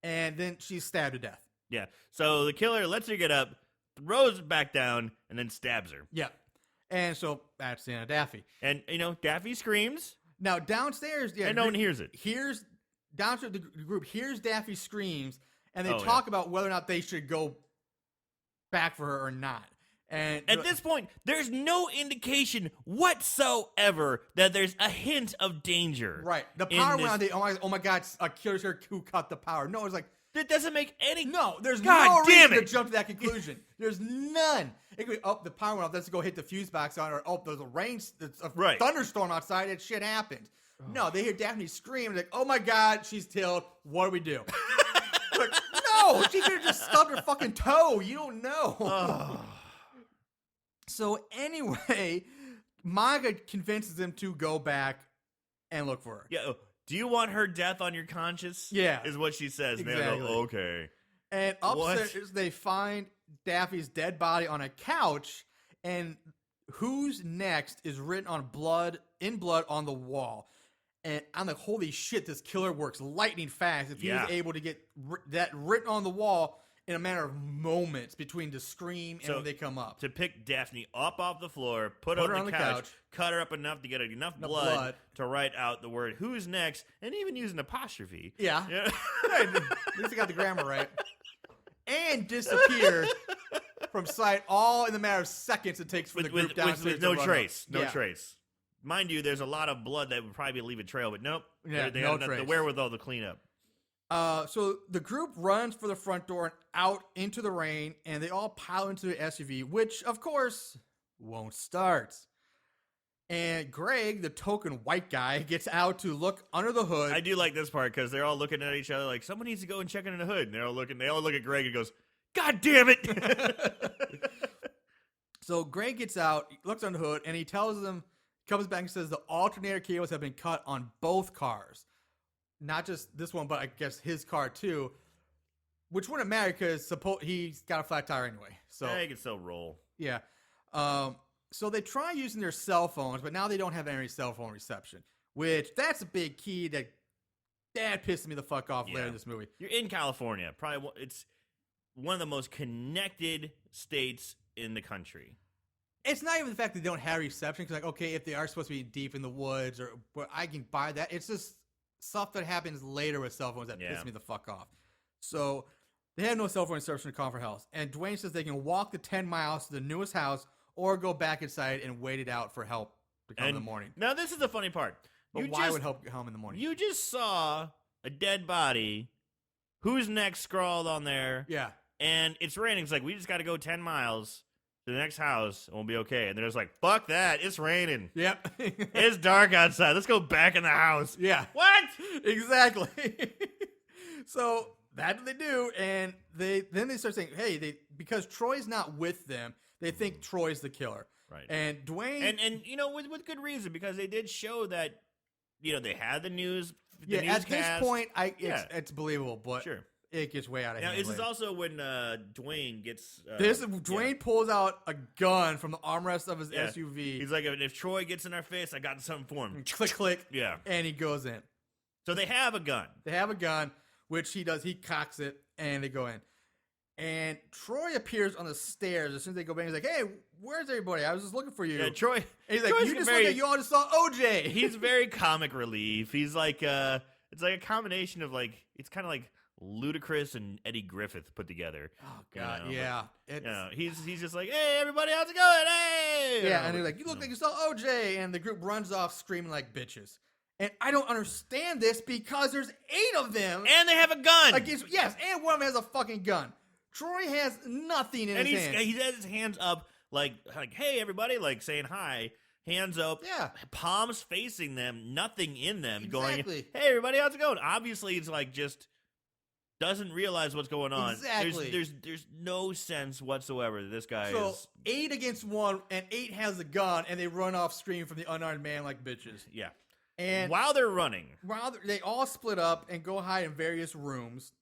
and then she's stabbed to death. Yeah. So the killer lets her get up, throws her back down, and then stabs her. Yeah. And so that's the end of Daffy. And, Daffy screams, Now, downstairs, and no one hears it. Here's downstairs, the group hears Daffy screams, and they Oh, talk about whether or not they should go back for her or not. And At this point, there's no indication whatsoever that there's a hint of danger. right, the in power this- went on. Oh my God, a killer's here who cut the power. No, it's like That doesn't make any... no. There's God no damn reason it. to jump to that conclusion. There's none. It could be the power went off. Let's go hit the fuse box on, or there's a there's a Right. thunderstorm outside. And shit happened. No, they hear Daphne scream. Like, oh my God, she's killed. What do we do? Like, no, she could have just stubbed her fucking toe. You don't know. So anyway, Monica convinces them to go back and look for her. Yeah. Do you want her death on your conscience? Yeah. Is what she says. And they Exactly. go, okay. And What? upstairs, they find Daffy's dead body on a couch, and who's next is written in blood on the wall. And I'm like, holy shit, this killer works lightning fast. If he Yeah. was able to get that written on the wall in a matter of moments between the scream and So, when they come up. To pick Daphne up off the floor, put Put her her on the couch, cut her up enough to get enough blood to write out the word "who's next," and even use an apostrophe. Yeah. Yeah. At least I got the grammar right. And disappear from sight all in the matter of seconds it takes for the group downstairs with to no run up. trace. No Yeah. trace. Mind you, there's a lot of blood that would probably leave a trail, but nope. Yeah, they no have the trace. wherewithal to clean up. So the group runs for the front door and out into the rain, and they all pile into the SUV, which, of course, won't start. And Greg, the token white guy, gets out to look under the hood. I do like this part because they're all looking at each other like someone needs to go and check under the hood. And they all look at Greg and goes, "God damn it!" So Greg gets out, looks under the hood, and he tells them, comes back and says the alternator cables have been cut on both cars. Not just this one, but I guess his car too. Which wouldn't matter because he's got a flat tire anyway. So Yeah, you can still roll. yeah. So they try using their cell phones, but now they don't have any cell phone reception. Which that's a big key that pissed me the fuck off later in this movie. You're in California. It's one of the most connected states in the country. It's not even the fact that they don't have reception. Because, like, okay, if they are supposed to be deep in the woods, but I can buy that. It's just stuff that happens later with cell phones that piss me the fuck off. So they have no cell phone reception in Comfort House. And Dwayne says they can walk the 10 miles to the newest house or go back inside and wait it out for help to come in the morning. Now, this is the funny part. But why would help come in the morning? You just saw a dead body. Who's next scrawled on there? Yeah. And it's raining. It's like, we just got to go 10 miles to the next house and we'll be okay. And they're just like, fuck that. It's raining. Yep. It's dark outside. Let's go back in the house. Yeah. What? Exactly. So that's what they do, and they start saying, "Hey, because Troy's not with them, they think Troy's the killer." Right. And Dwayne, And with good reason, because they did show that, they had the news. The at this newscast. point, Yeah. it's believable, but Sure. it gets way out of Now, hand. this is later. also when Dwayne gets. Dwayne pulls out a gun from the armrest of his Yeah. SUV. He's like, if Troy gets in our face, I got something for him. Click, click. Yeah. And he goes in. So they have a gun. They have a gun, which he does. He cocks it, and they go in. And Troy appears on the stairs as soon as they go back. He's like, "Hey, where's everybody? I was just looking for you." Yeah, Troy. And he's like, Troy's "You just very- look like you all just saw OJ." He's very comic relief. He's like it's like a combination of like it's kind of like Ludacris and Eddie Griffith put together. Oh you God, know, yeah. but, It's, you know, he's just like, hey everybody, how's it going? Hey, yeah, and they're like, "You look like you saw OJ," and the group runs off screaming like bitches. And I don't understand this because there's 8 of them. and they have a gun. Against, yes, and one of them has a fucking gun. Troy has nothing in and his hand. he has his hands up like hey everybody, like saying hi. Hands up, Yeah. palms facing them, nothing in them, Exactly. going, hey everybody, how's it going? Obviously, it's like just doesn't realize what's going on. Exactly. There's no sense whatsoever that this guy So is. 8 against 1, and 8 has a gun, and they run off screaming from the unarmed man like bitches. Yeah. And While they're running, while they all split up and go hide in various rooms,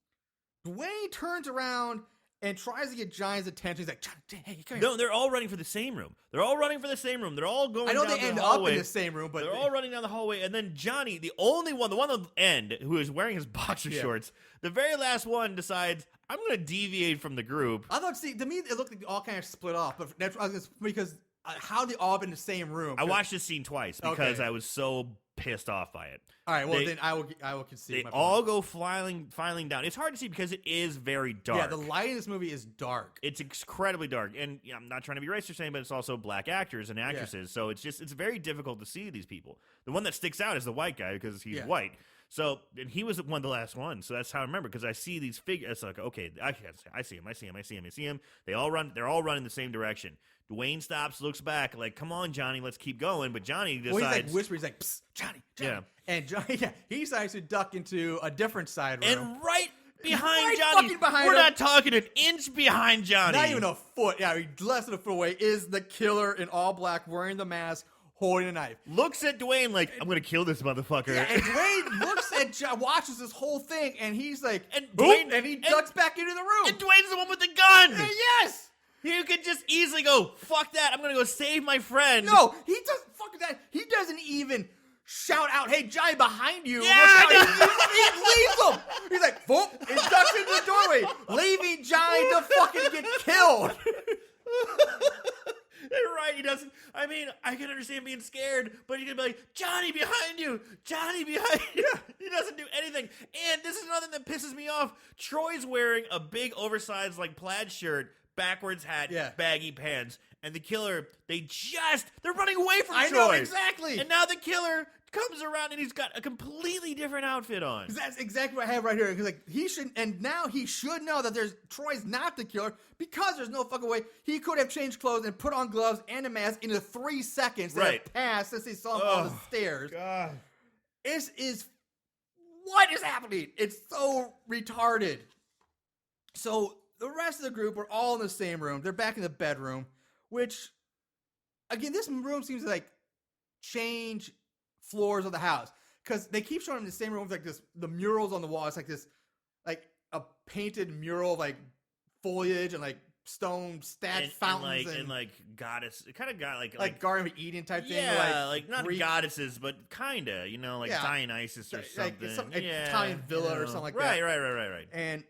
Dwayne turns around and tries to get Johnny's attention. He's like, "Johnny, hey, come here." no, they're all running for the same room. They're all running for the same room. They're all going. I know down they the end hallway. up in the same room, but They're all running down the hallway, and then Johnny, the one on the end, who is wearing his boxer Yeah. shorts, the very last one decides, I'm going to deviate from the group. I thought, see, to me, it looked like they all kind of split off, but that's because how they all been in the same room. I watched this scene twice because Okay. I was so pissed off by it. All right, well they- then I will concede. They my all point. go filing down. It's hard to see because it is very dark. Yeah, the light in this movie is dark. It's incredibly dark, and yeah, I'm not trying to be racist or saying, but it's also black actors and actresses, so it's very difficult to see these people. The one that sticks out is the white guy because he's Yeah. white. So, and he was one of the last ones, so that's how I remember because I see these figures. It's like, okay, I see him. They're all running the same direction. Dwayne stops, looks back, like, come on, Johnny, let's keep going. But Johnny decides, Well, he's like whispering, he's like, "Psst, Johnny." Yeah. And Johnny, yeah, he decides to duck into a different side room. and right behind Right Johnny, fucking behind we're him. not talking an inch behind Johnny. Not even a foot. Yeah, less than a foot away is the killer in all black, wearing the mask, holding a knife. Looks at Dwayne like, I'm going to kill this motherfucker. Yeah, and Dwayne looks at watches this whole thing, and he's like, And "Oop," Dwayne- and he and- ducks back into the room. And Dwayne's the one with the gun. Yes. You could just easily go, fuck that, I'm going to go save my friend. No, he doesn't. Fuck that. He doesn't even shout out, "Hey, Johnny, behind you!" Yeah, he leaves him. He's like, "Boop," and ducks into the doorway, leaving Johnny to fucking get killed. You're right, he doesn't. I mean, I can understand being scared, but you're going to be like, Johnny behind you! Johnny behind you! He doesn't do anything. And this is another thing that pisses me off. Troy's wearing a big oversized like plaid shirt, backwards hat, Yeah. baggy pants. And the killer, they're running away from I Troy. know, exactly. And now the killer comes around and he's got a completely different outfit on. That's exactly what I have right here. Because like he should, and now he should know that Troy's not the killer because there's no fucking way he could have changed clothes and put on gloves and a mask in the 3 seconds that Right. have passed since they saw him on the Oh, stairs. God. This is what is happening. It's so retarded. So the rest of the group are all in the same room. They're back in the bedroom, which again, this room seems to like change floors of the house because they keep showing them the same room with like this. The murals on the wall. It's like this, like a painted mural of like foliage and like stone statue fountains and like goddess. It kind of got like Garden of Eden type thing. yeah, like not Greek- goddesses, but kinda, like Yeah. Dionysus or Like something. some yeah, Italian villa or something like right, that. Right. And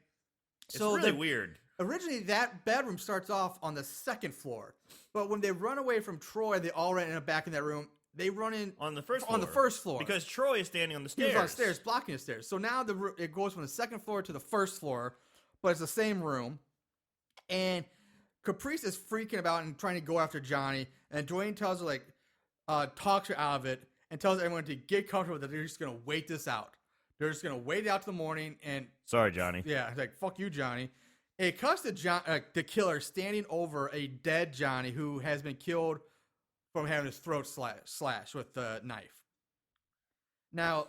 It's so really the- weird. Originally, that bedroom starts off on the 2nd floor, but when they run away from Troy, they all run in back in that room. They run in On the first floor. on the first floor Because Troy is standing on the he stairs. was on the stairs, blocking the stairs. So now it goes from the 2nd floor to the 1st floor, but it's the same room. And Caprice is freaking about and trying to go after Johnny, and Dwayne tells her talks her out of it, and tells everyone to get comfortable that they're just gonna wait this out. They're just gonna wait it out to the morning, and Sorry, Johnny. yeah, it's like, fuck you, Johnny. It cuts to the killer standing over a dead Johnny who has been killed from having his throat slashed with the knife. Now,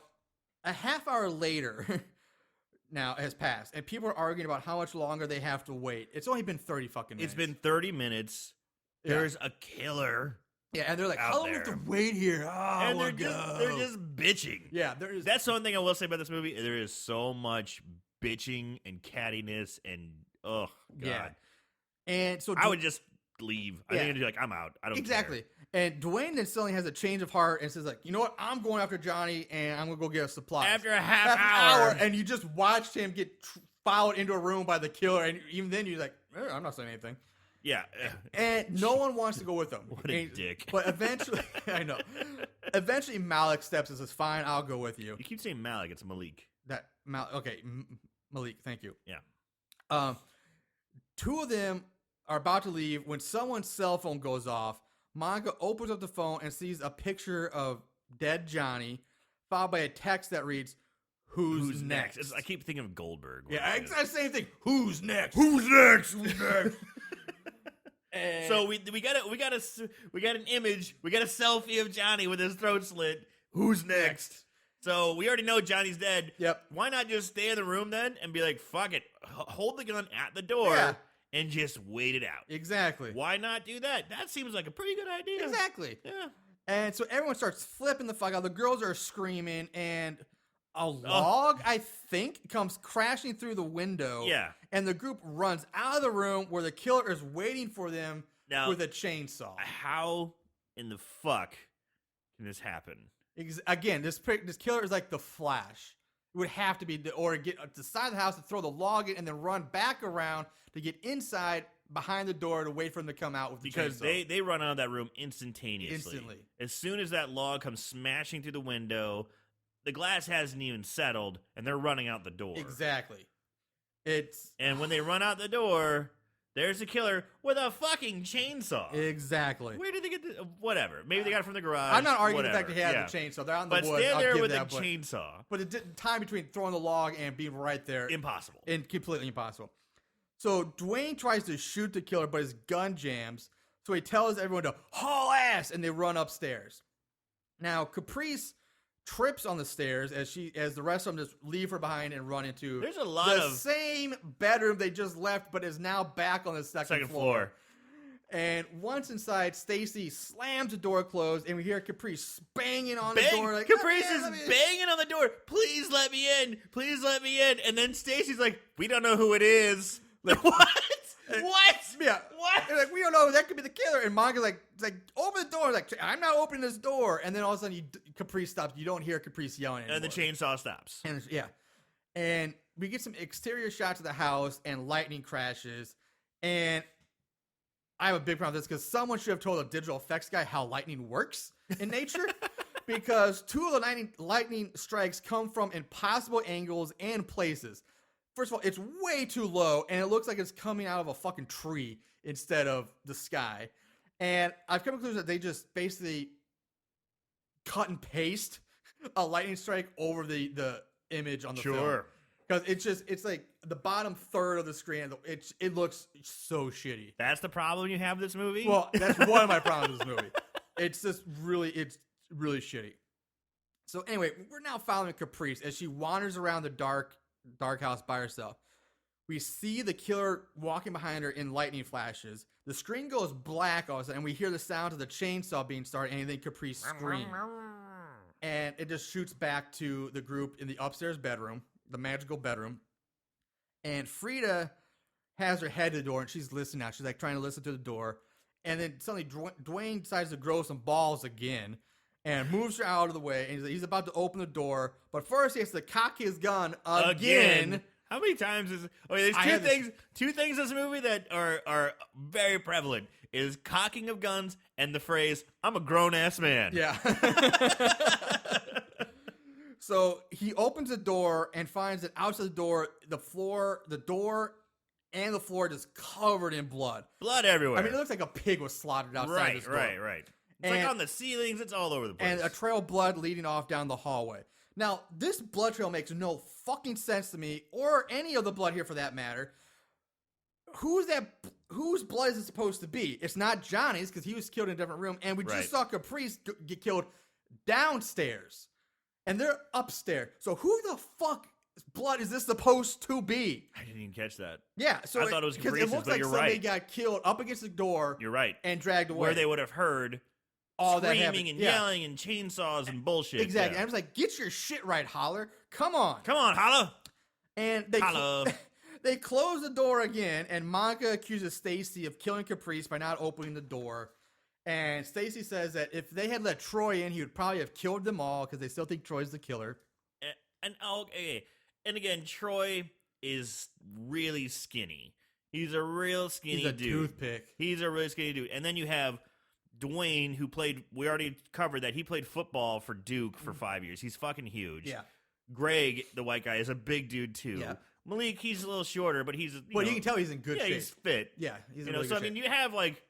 a half hour later, now has passed, and people are arguing about how much longer they have to wait. It's only been 30 fucking minutes. It's been 30 minutes. Yeah. There's a killer. Yeah, and they're like, out how long do we have there. to wait here? Oh, and we're they're just bitching. Yeah, there is. That's the one thing I will say about this movie. There is so much bitching and cattiness and oh god. Yeah. And so I would just leave. I Yeah. think I'd be like, I'm out. I don't exactly. And Dwayne then suddenly has a change of heart and says like, you know what? I'm going after Johnny and I'm gonna go get a supply. After a half an hour, hour. and you just watched him get followed into a room by the killer, and even then you're like, I'm not saying anything. Yeah. And no one wants to go with him. What a dick. But eventually, I know. Eventually, Malik steps and says, "Fine, I'll go with you." You keep saying Malik. It's Malik. Okay, Malik, thank you. Yeah. Two of them are about to leave when someone's cell phone goes off. Monica opens up the phone and sees a picture of dead Johnny, followed by a text that reads, Who's next? I keep thinking of Goldberg. Yeah, exact same thing. Who's next? Who's next? Who's next? So we got an image. We got a selfie of Johnny with his throat slit. Who's next? So we already know Johnny's dead. Yep. Why not just stay in the room then and be like, fuck it, hold the gun at the door and just wait it out? Exactly. Why not do that? That seems like a pretty good idea. Exactly. Yeah. And so everyone starts flipping the fuck out. The girls are screaming, and a log, I think, comes crashing through the window. Yeah. And the group runs out of the room where the killer is waiting for them Now, with a chainsaw. How in the fuck can this happen? Again, this killer is like the Flash. It would have to be, or get to the side of the house to throw the log in and then run back around to get inside behind the door to wait for them to come out with the Because chainsaw. they run out of that room instantaneously. Instantly. As soon as that log comes smashing through the window, the glass hasn't even settled, and they're running out the door. Exactly. And when they run out the door, there's a killer with a fucking chainsaw. Exactly. Where did they get this? Whatever. Maybe they got it from the garage. I'm not arguing the whatever. fact that he has the chainsaw. They're out in the But woods. stand I'll there give with that, a chainsaw. But the time between throwing the log and being right there, Impossible. completely impossible. So Dwayne tries to shoot the killer, but his gun jams. So he tells everyone to haul ass, and they run upstairs. Now Caprice trips on the stairs as the rest of them just leave her behind and run into There's a lot the of same bedroom they just left, but is now back on the second floor. And once inside, Stacy slams the door closed, and we hear Caprice banging on the door. Like, Caprice is banging on the door. Please let me in. Please let me in. And then Stacy's like, we don't know who it is. Like, what? What? Yeah. What? They're like, we don't know. That could be the killer. And Monica's like, open the door. Like, I'm not opening this door. And then all of a sudden, Caprice stops. You don't hear Caprice yelling anymore. And the chainsaw stops. And and we get some exterior shots of the house, and lightning crashes. And I have a big problem with this because someone should have told a digital effects guy how lightning works in nature. Because two of the lightning strikes come from impossible angles and places. First of all, it's way too low, and it looks like it's coming out of a fucking tree instead of the sky. And I've come to the conclusion that they just basically cut and paste a lightning strike over the image on the film. Because it's like the bottom third of the screen, it looks so shitty. That's the problem you have with this movie? Well, that's one of my problems with this movie. It's really shitty. So anyway, we're now following Caprice as she wanders around the dark house by herself. We see the killer walking behind her in lightning flashes. The screen goes black all of a sudden, and we hear the sound of the chainsaw being started, and then Caprice scream. And it just shoots back to the group in the upstairs bedroom, the magical bedroom. And Frida has her head to the door, and she's listening now. She's like trying to listen to the door. And then suddenly Dwayne decides to grow some balls again and moves her out of the way. And he's about to open the door. But first he has to cock his gun again. How many times is... Okay, there's two things in this movie that are very prevalent. Is cocking of guns and the phrase, I'm a grown-ass man. Yeah. So he opens the door and finds that outside the door, the door and the floor just covered in blood. Blood everywhere. I mean, it looks like a pig was slaughtered outside this door. Right. It's like on the ceilings. It's all over the place. And a trail of blood leading off down the hallway. Now, this blood trail makes no fucking sense to me, or any of the blood here for that matter. Whose blood is it supposed to be? It's not Johnny's, because he was killed in a different room, and we just saw Caprice get killed downstairs. And they're upstairs. So who the fuck blood is this supposed to be? I didn't even catch that. Yeah, so I thought it was Caprice's, it looks but like you're somebody right. got killed up against the door. You're right. And dragged away. Where they would have heard all that screaming and yelling and chainsaws and bullshit. Exactly. Yeah. And I was like, get your shit right, Holler. Come on. Come on, Holla. And they close the door again, and Monica accuses Stacy of killing Caprice by not opening the door. And Stacy says that if they had let Troy in, he would probably have killed them all because they still think Troy's the killer. And again, Troy is really skinny. He's a real skinny He's a dude. toothpick. He's a really skinny dude. And then you have Dwayne, who played, we already covered that he played football for Duke for 5 years. He's fucking huge. Yeah. Greg, the white guy, is a big dude too. Yeah. Malik, he's a little shorter, but he's But you can tell he's in good shape. he's fit. Yeah, he's You in know, really so good I mean, shape. you have like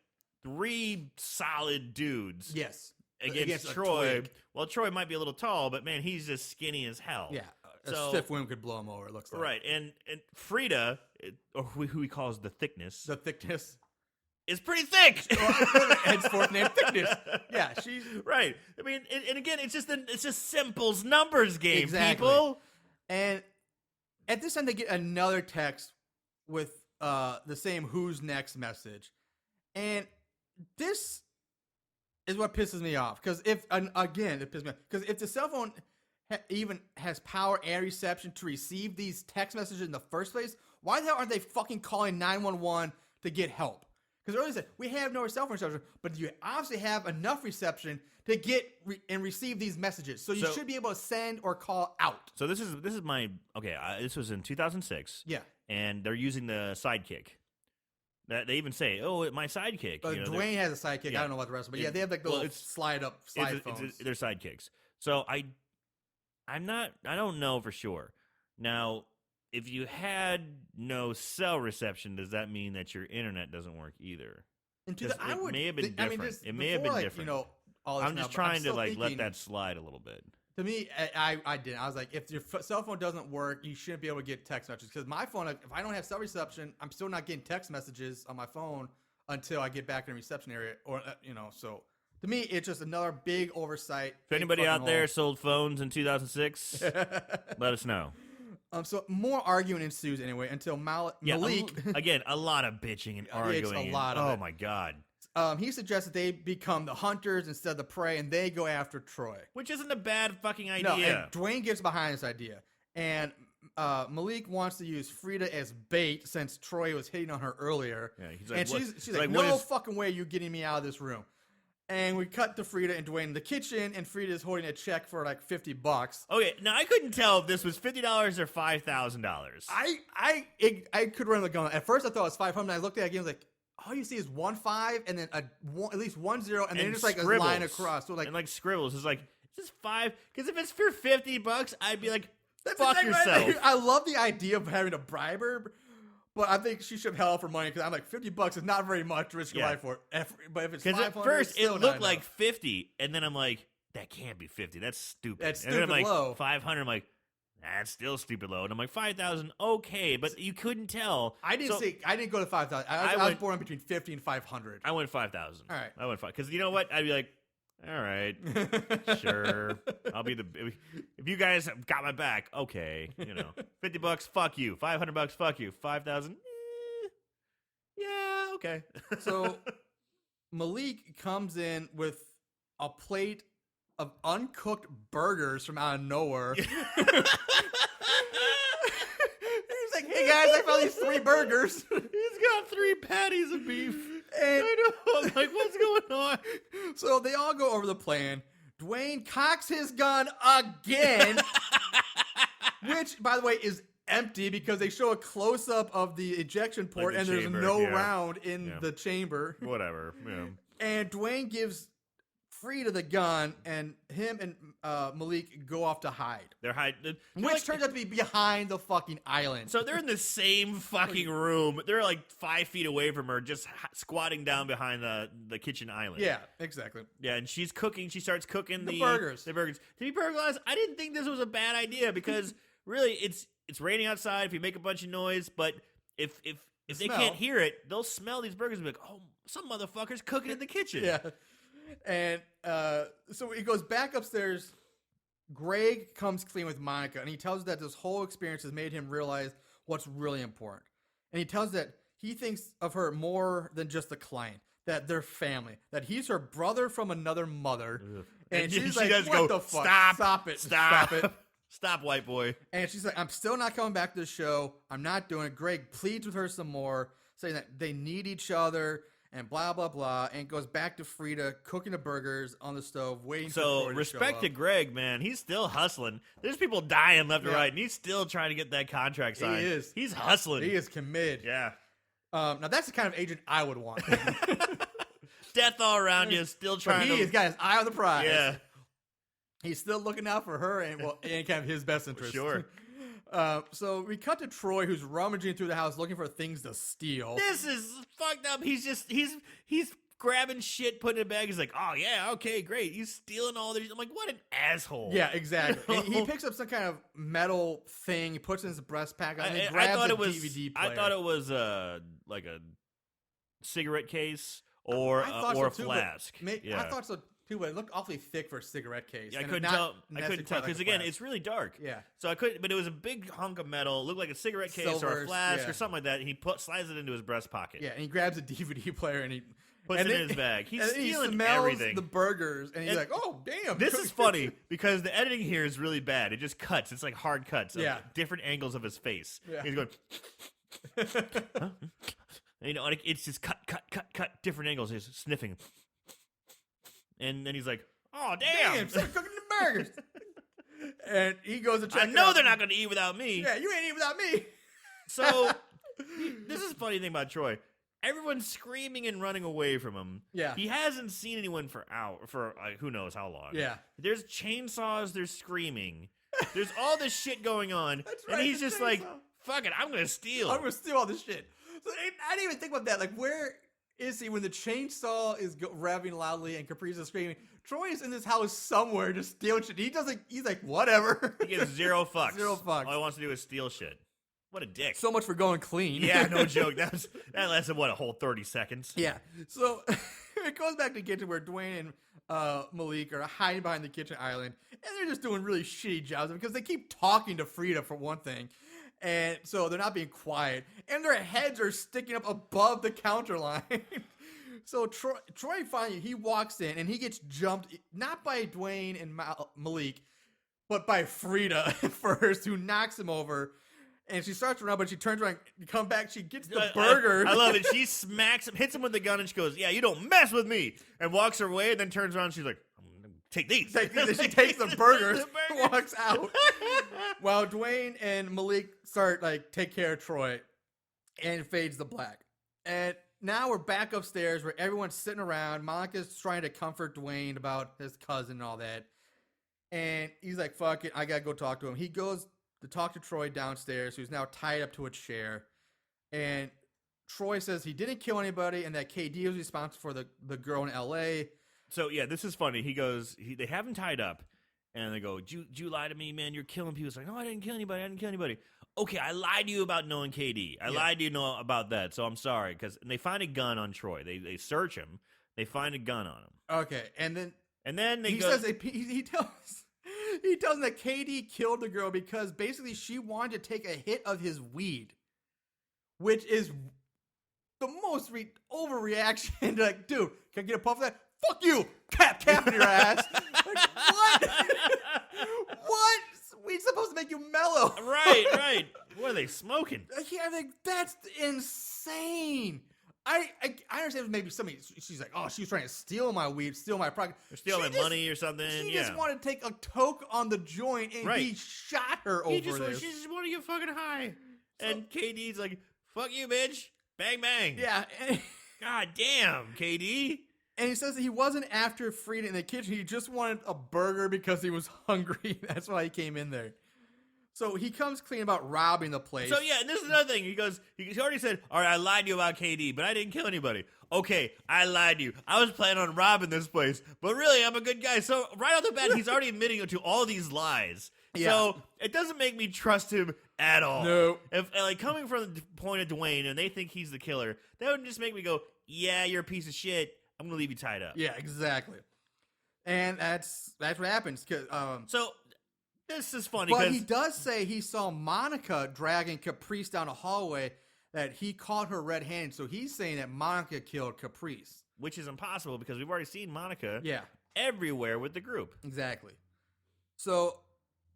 3 solid dudes Yes. against a Troy. twig. Well, Troy might be a little tall, but man, he's just skinny as hell. Yeah. A So- stiff wind could blow him over, it looks like. Right, and Frida, or who he calls the thickness, The thickness. is pretty thick. Henceforth named Thickness. Yeah, she's... Right. I mean, and again, it's just Simple's numbers game, Exactly. people. And at this time, they get another text with the same "Who's next" message, and this is what pisses me off. Because it pisses me off. Because if the cell phone even has power and reception to receive these text messages in the first place, why the hell aren't they fucking calling 911 to get help? Because earlier said we have no cell phone reception, but you obviously have enough reception to get and receive these messages. So you should be able to send or call out. So this is my okay. This was in 2006. Yeah. And they're using the sidekick. That they even say, "Oh, my sidekick." You know, Dwayne has a sidekick. yeah. I don't know about the rest, but yeah, they have like the little slide phones. they're sidekicks. So I don't know for sure. Now, if you had no cell reception, does that mean that your internet doesn't work either? It may have been different. It may have been different. You know, all this I'm just now, but trying to still let thinking- that slide a little bit. To me, I didn't. I was like, if your cell phone doesn't work, you shouldn't be able to get text messages. Because my phone, if I don't have cell reception, I'm still not getting text messages on my phone until I get back in the reception area. Or so to me, it's just another big oversight. If anybody out there sold phones in 2006, let us know. So more arguing ensues anyway until Malik. Again, a lot of bitching and It's arguing. a lot of oh it. my god. He suggests that they become the hunters instead of the prey, and they go after Troy. Which isn't a bad fucking idea. No, and Dwayne gets behind this idea. And Malik wants to use Frida as bait since Troy was hitting on her earlier. Yeah, he's like, and what- she's he's like, what no is- fucking way you getting me out of this room. And we cut to Frida and Dwayne in the kitchen, and Frida is holding a check for like $50. Okay, now I couldn't tell if this was $50 or $5,000. I could run the gun. At first, I thought it was 500. I looked at it again, I was like, all you see is 1 5 and then at least 1 0, and then just like scribbles. a line across. So like, and like scribbles. It's like, is this 5? Because if it's for $50, I'd be like, that's fuck exactly right. yourself. I love the idea of having to bribe her, but I think she should have held for money because I'm like, $50 is not very much to risk your Yeah. life for. But if it's Because 500, at first it's it still looked not like enough. 50, and then I'm like, that can't be 50. That's stupid. That's and then I'm stupid like, low. 500. I'm like, that's still stupid low. And I'm like, 5,000, okay, but you couldn't tell. I didn't So I didn't go to 5,000. I was went- born between 50 and 500. I went 5,000. All right. I went 5. Because you know what? I'd be like, all right, sure. I'll be if you guys have got my back, okay. You know, $50, fuck you. $500, fuck you. 5,000, yeah, okay. So Malik comes in with a plate of uncooked burgers from out of nowhere. He's like, hey guys, I found these 3 burgers. He's got 3 patties of beef. And I know. I'm like, what's going on? so they all go over the plan. Dwayne cocks his gun again, which, by the way, is empty because they show a close up of the ejection port the and there's chamber, no yeah. round in Yeah. the chamber. Whatever. Yeah. And Dwayne gives Frida the gun, and him and Malik go off to hide. They're hiding. Which turns out to be behind the fucking island. So they're in the same fucking room. They're like 5 feet away from her, just squatting down behind the kitchen island. Yeah, exactly. Yeah, and she's cooking. She starts cooking The burgers. The burgers. To be perfectly honest, I didn't think this was a bad idea because really, it's raining outside. If you make a bunch of noise, but if they smell. can't hear it, they'll smell these burgers and be like, "Oh, some motherfucker's cooking in the kitchen." Yeah. And so he goes back upstairs. Greg comes clean with Monica, and he tells her that this whole experience has made him realize what's really important. And he tells her that he thinks of her more than just a client, that they're family, that he's her brother from another mother. And she's she like, does what go, the fuck? Stop it. Stop it. Stop, white boy. And she's like, I'm still not coming back to the show. I'm not doing it. Greg pleads with her some more, saying that they need each other. and blah, blah, blah, and goes back to Frida cooking the burgers on the stove, waiting for So Troy to respect show to up. Greg, man. He's still hustling. There's people dying left and Yeah. right, and he's still trying to get that contract signed. He is. He's hustling. He is committed. Yeah. Now, that's the kind of agent I would want. Death all around you, still But trying he's to. got his eye on the prize. Yeah. He's still looking out for her and kind of his best interest. Sure. So we cut to Troy, who's rummaging through the house looking for things to steal. This is fucked up. He's grabbing shit, putting it in a bag. He's like, oh yeah, okay, great. He's stealing all this. I'm like, what an asshole. Yeah, exactly. And he picks up some kind of metal thing. He puts it in his breast pack. And he grabs thought a it was. DVD player. I thought it was like a cigarette case or I thought or a so too, but flask. Yeah. I thought so too, but it looked awfully thick for a cigarette case. I and couldn't not tell. I necessarily couldn't tell quite like because a again, flask. it's really dark. Yeah. So I couldn't. But it was a big hunk of metal. It looked like a cigarette case or a Silvers, flask yeah. or something like that. And he slides it into his breast pocket. Yeah, and he grabs a DVD player and he Puts it in his bag. He's and then stealing he smells everything. the burgers and he's And like, "Oh, damn!" This is funny because the editing here is really bad. It just cuts. It's like hard cuts of Yeah. different angles of his face. Yeah. He's going, huh? You know, like, it's just cut, different angles. He's sniffing. And then he's like, oh, damn. Damn, start cooking the burgers. And he goes to check. I know out. they're not going to eat without me. Yeah, you ain't eating without me. So, this is the funny thing about Troy. Everyone's screaming and running away from him. Yeah. He hasn't seen anyone for who knows how long. Yeah. There's chainsaws, there's screaming. There's all this shit going on. That's And right, he's the just like, chainsaw. fuck it, I'm going to steal. I'm gonna steal all this shit. So I didn't even think about that. Like, where is he when the chainsaw is revving loudly and Caprice is screaming? Troy is in this house somewhere just stealing shit. He doesn't. He's like, whatever. He gives zero fucks. Zero fucks. All he wants to do is steal shit. What a dick. So much for going clean. Yeah, no joke. That lasted, what, a whole 30 seconds? Yeah. So it goes back to the kitchen where Dwayne and Malik are hiding behind the kitchen island, and they're just doing really shitty jobs because they keep talking to Frida for one thing, and so they're not being quiet, and their heads are sticking up above the counter line. So Troy finally he walks in and he gets jumped not by Dwayne and Malik, but by Frida first, who knocks him over. And she starts to run, but she turns around and come back. She gets the burger. I love it. She smacks him, hits him with the gun, and she goes, yeah, you don't mess with me. And walks her way, and then turns around and she's like, I'm gonna take these. She takes the burgers, The burgers. walks out. While Dwayne and Malik start, take care of Troy. And it fades to black. And now we're back upstairs where everyone's sitting around. Monica's trying to comfort Dwayne about his cousin and all that. And he's like, fuck it, I gotta go talk to him. He goes to talk to Troy downstairs, who's now tied up to a chair. And Troy says he didn't kill anybody and that KD was responsible for the girl in L.A. So, yeah, this is funny. He goes, they have him tied up, and they go, did you lie to me, man? You're killing people. It's like, no, I didn't kill anybody. Okay, I lied to you about knowing KD. I lied to you about that, so I'm sorry. And they find a gun on Troy. They search him. They find a gun on him. Okay, and then they he go, says he tells him that KD killed the girl because basically she wanted to take a hit of his weed, which is the most overreaction. Like, dude, can I get a puff of that? Fuck you, cap in your ass. Like, what? What? Weed's supposed to make you mellow. right. What are they smoking? Yeah, I think that's insane. I understand maybe somebody, she's like, oh, she was trying to steal my weed, steal my product. They're stealing money or something. She yeah. just wanted to take a toke on the joint, and he shot her over this. She just wanted to get fucking high. And KD's like, fuck you, bitch. Bang, bang. Yeah. God damn, KD. And he says that he wasn't after Frida in the kitchen. He just wanted a burger because he was hungry. That's why he came in there. So he comes clean about robbing the place. So, yeah, and this is another thing. He goes, he already said, all right, I lied to you about KD, but I didn't kill anybody. Okay, I lied to you. I was planning on robbing this place, but really, I'm a good guy. So, right off the bat, he's already admitting to all these lies. Yeah. So, it doesn't make me trust him at all. No. If, coming from the point of Dwayne and they think he's the killer, that would just make me go, yeah, you're a piece of shit. I'm going to leave you tied up. Yeah, exactly. And that's what happens. So, this is funny But because he does say he saw Monica dragging Caprice down a hallway, that he caught her red-handed. So he's saying that Monica killed Caprice. which is impossible because we've already seen Monica Yeah, everywhere with the group. exactly. So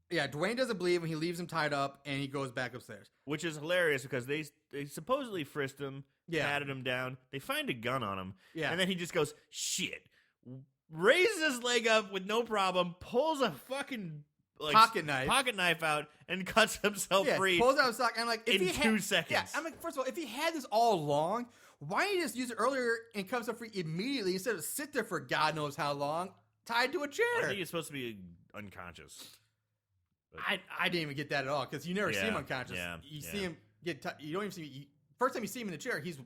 Yeah, Dwayne doesn't believe him. He leaves him tied up, and he goes back upstairs. Which is hilarious because they supposedly frisked him, Yeah. patted him down. They find a gun on him. Yeah. And then he just goes, shit. Raises his leg up with no problem, pulls a fucking Pocket knife out, and cuts himself free. Pulls out his sock. And I'm like, if in he 2 seconds. Yeah, I'm like, first of all, if he had this all along, why didn't he just use it earlier and cut himself free immediately instead of sit there for God knows how long, tied to a chair? I think he's supposed to be unconscious. I didn't even get that at all because you never see him Yeah, unconscious. yeah, You yeah. see him get. You don't even see. First time you see him in the chair, he's.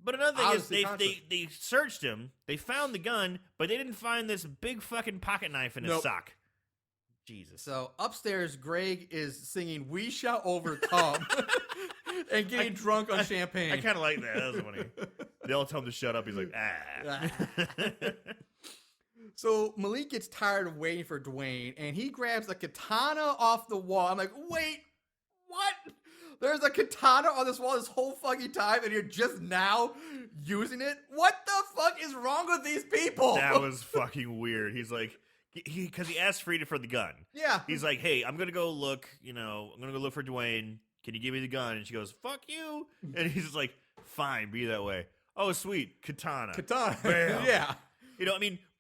But another thing is, Obviously conscious. they searched him, they found the gun, but they didn't find this big fucking pocket knife in his Nope. sock. Jesus. So upstairs, Greg is singing "We Shall Overcome" and getting drunk on champagne. I kind of like that. That was funny. They all tell him to shut up. He's like, ah. So Malik gets tired of waiting for Dwayne, and he grabs a katana off the wall. I'm like, wait, what? There's a katana on this wall this whole fucking time, and you're just now using it? What the fuck is wrong with these people? That was fucking weird. He's like, because he asked Frida for the gun. Yeah. He's like, hey, I'm going to go look, I'm going to go look for Dwayne. Can you give me the gun? And she goes, fuck you. And he's just like, fine, be that way. Oh, sweet. Katana. Bam. Yeah.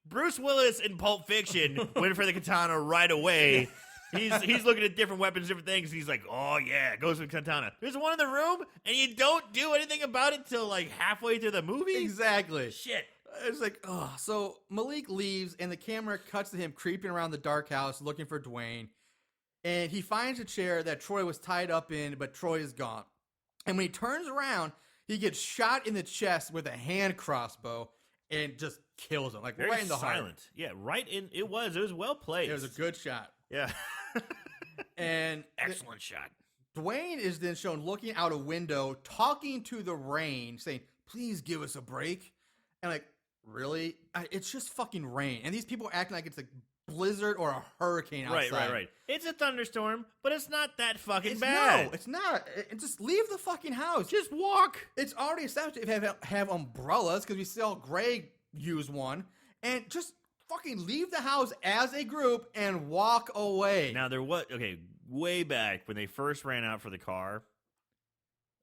Bruce Willis in Pulp Fiction went for the katana right away. He's looking at different weapons, different things. And he's like, oh, yeah, goes for the katana. There's one in the room, and you don't do anything about it till like halfway through the movie? Exactly. Shit. It's like, oh. So Malik leaves, and the camera cuts to him creeping around the dark house looking for Dwayne. And he finds a chair that Troy was tied up in, but Troy is gone. And when he turns around, he gets shot in the chest with a hand crossbow and just kills him, like Very right in the silent. heart. Yeah, right in. It was well played. It was a good shot. Yeah. And Excellent shot. Dwayne is then shown looking out a window, talking to the rain, saying, please give us a break. And like, really? It's just fucking rain. And these people acting like it's a blizzard or a hurricane outside. Right. It's a thunderstorm, but it's not that fucking It's bad. No, it's not. Just leave the fucking house. Just walk. It's already established if you have umbrellas, because we saw Greg use one. And just fucking leave the house as a group and walk away. Now, way back when they first ran out for the car,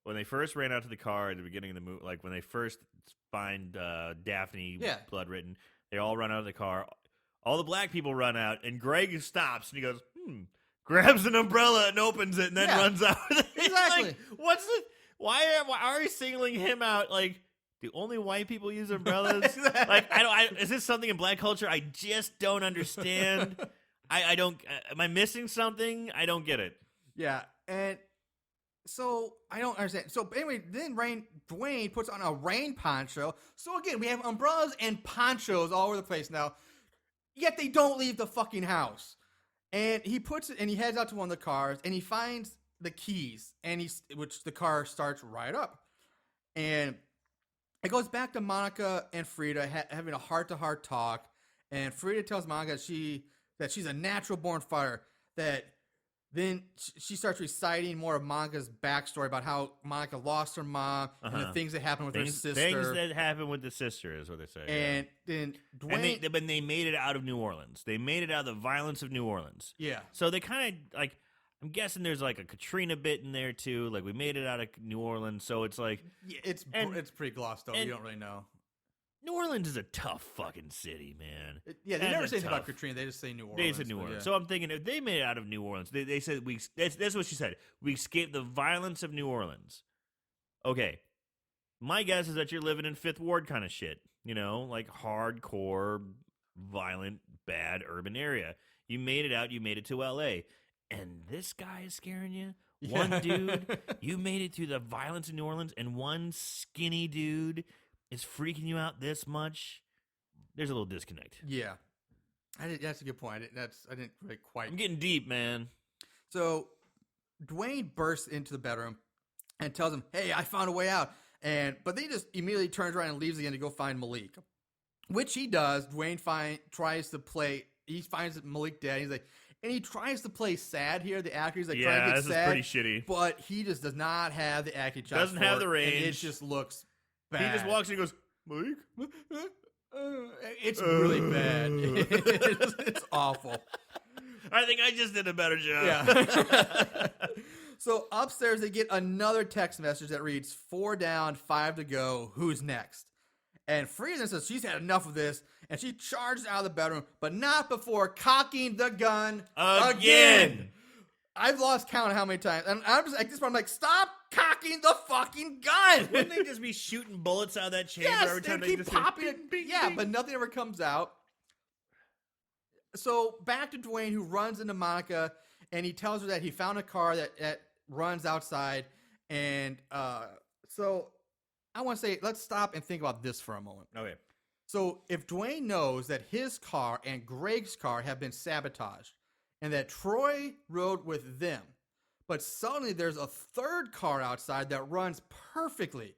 when they first ran out to the car at the beginning of the movie, like when they first find Daphne blood-ridden, they all run out of the car. All the black people run out, and Greg stops, and he goes, grabs an umbrella and opens it, and then runs out. Exactly. Like, what's the... Why are you singling him out? Like, do only white people use umbrellas? Exactly. Like, is this something in black culture I just don't understand? I don't... am I missing something? I don't get it. Yeah, and so I don't understand. So anyway, then Dwayne puts on a rain poncho. So again, we have umbrellas and ponchos all over the place now. Yet they don't leave the fucking house. And he puts it, and he heads out to one of the cars, and he finds the keys, and which the car starts right up. And it goes back to Monica and Frida having a heart-to-heart talk. And Frida tells Monica that she's a natural-born fighter. That then she starts reciting more of Monica's backstory about how Monica lost her mom and the things that happened with her sister. Things that happened with the sister is what they say. And then Dwayne... And they made it out of New Orleans. They made it out of the violence of New Orleans. Yeah. So they kind of, like, I'm guessing there's, like, a Katrina bit in there, too. Like, we made it out of New Orleans, so it's like... Yeah, it's pretty glossed over. You don't really know. New Orleans is a tough fucking city, man. They never say anything about Katrina. They just say New Orleans. They said New Orleans. Yeah. So I'm thinking if they made it out of New Orleans, they said that's what she said. We escaped the violence of New Orleans. Okay. My guess is that you're living in Fifth Ward kind of shit. Like hardcore, violent, bad urban area. You made it out. You made it to L.A. And this guy is scaring you? One dude, you made it through the violence in New Orleans, and one skinny dude is freaking you out this much. There's a little disconnect. Yeah, that's a good point. I didn't really quite. I'm getting deep, man. So Dwayne bursts into the bedroom and tells him, "Hey, I found a way out." But then he just immediately turns around and leaves again to go find Malik, which he does. Dwayne tries to play. He finds Malik dead. He's like, and he tries to play sad here. The actor, he's like trying to get sad. This is pretty shitty. But he just does not have the acting chops. Doesn't have the range. And it just looks bad. He just walks and he goes, Malik? It's really bad. It's awful. I think I just did a better job. Yeah. So upstairs, they get another text message that reads, 4 down, 5 to go. Who's next? And Frieza says she's had enough of this, and she charges out of the bedroom, but not before cocking the gun again. I've lost count of how many times. And I'm just at this point, I'm like, stop cocking the fucking gun. Wouldn't they just be shooting bullets out of that chamber Yes, every time they they keep just popping bing, it. bing, Yeah, bing. but nothing ever comes out. So back to Dwayne, who runs into Monica, and he tells her that he found a car that runs outside. And so I want to say, let's stop and think about this for a moment. Okay. So if Dwayne knows that his car and Greg's car have been sabotaged, and that Troy rode with them, but suddenly there's a third car outside that runs perfectly,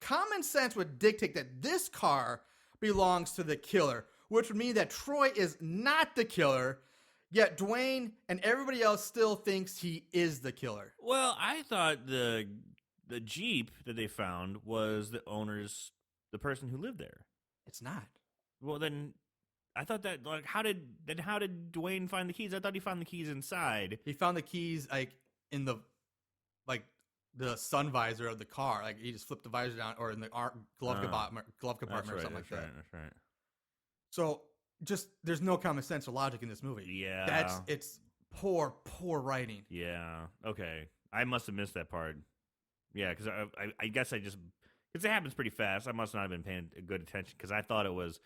common sense would dictate that this car belongs to the killer, which would mean that Troy is not the killer, yet Dwayne and everybody else still thinks he is the killer. Well, I thought the Jeep that they found was the person who lived there. It's not. Well, then I thought that how did Dwayne find the keys? I thought he found the keys inside. He found the keys in the sun visor of the car. Like he just flipped the visor down, or in the glove compartment or something like that. That's right. So just there's no common sense or logic in this movie. Yeah. It's poor writing. Yeah. Okay. I must have missed that part. Yeah, because I guess because it happens pretty fast. I must not have been paying good attention because I thought it was,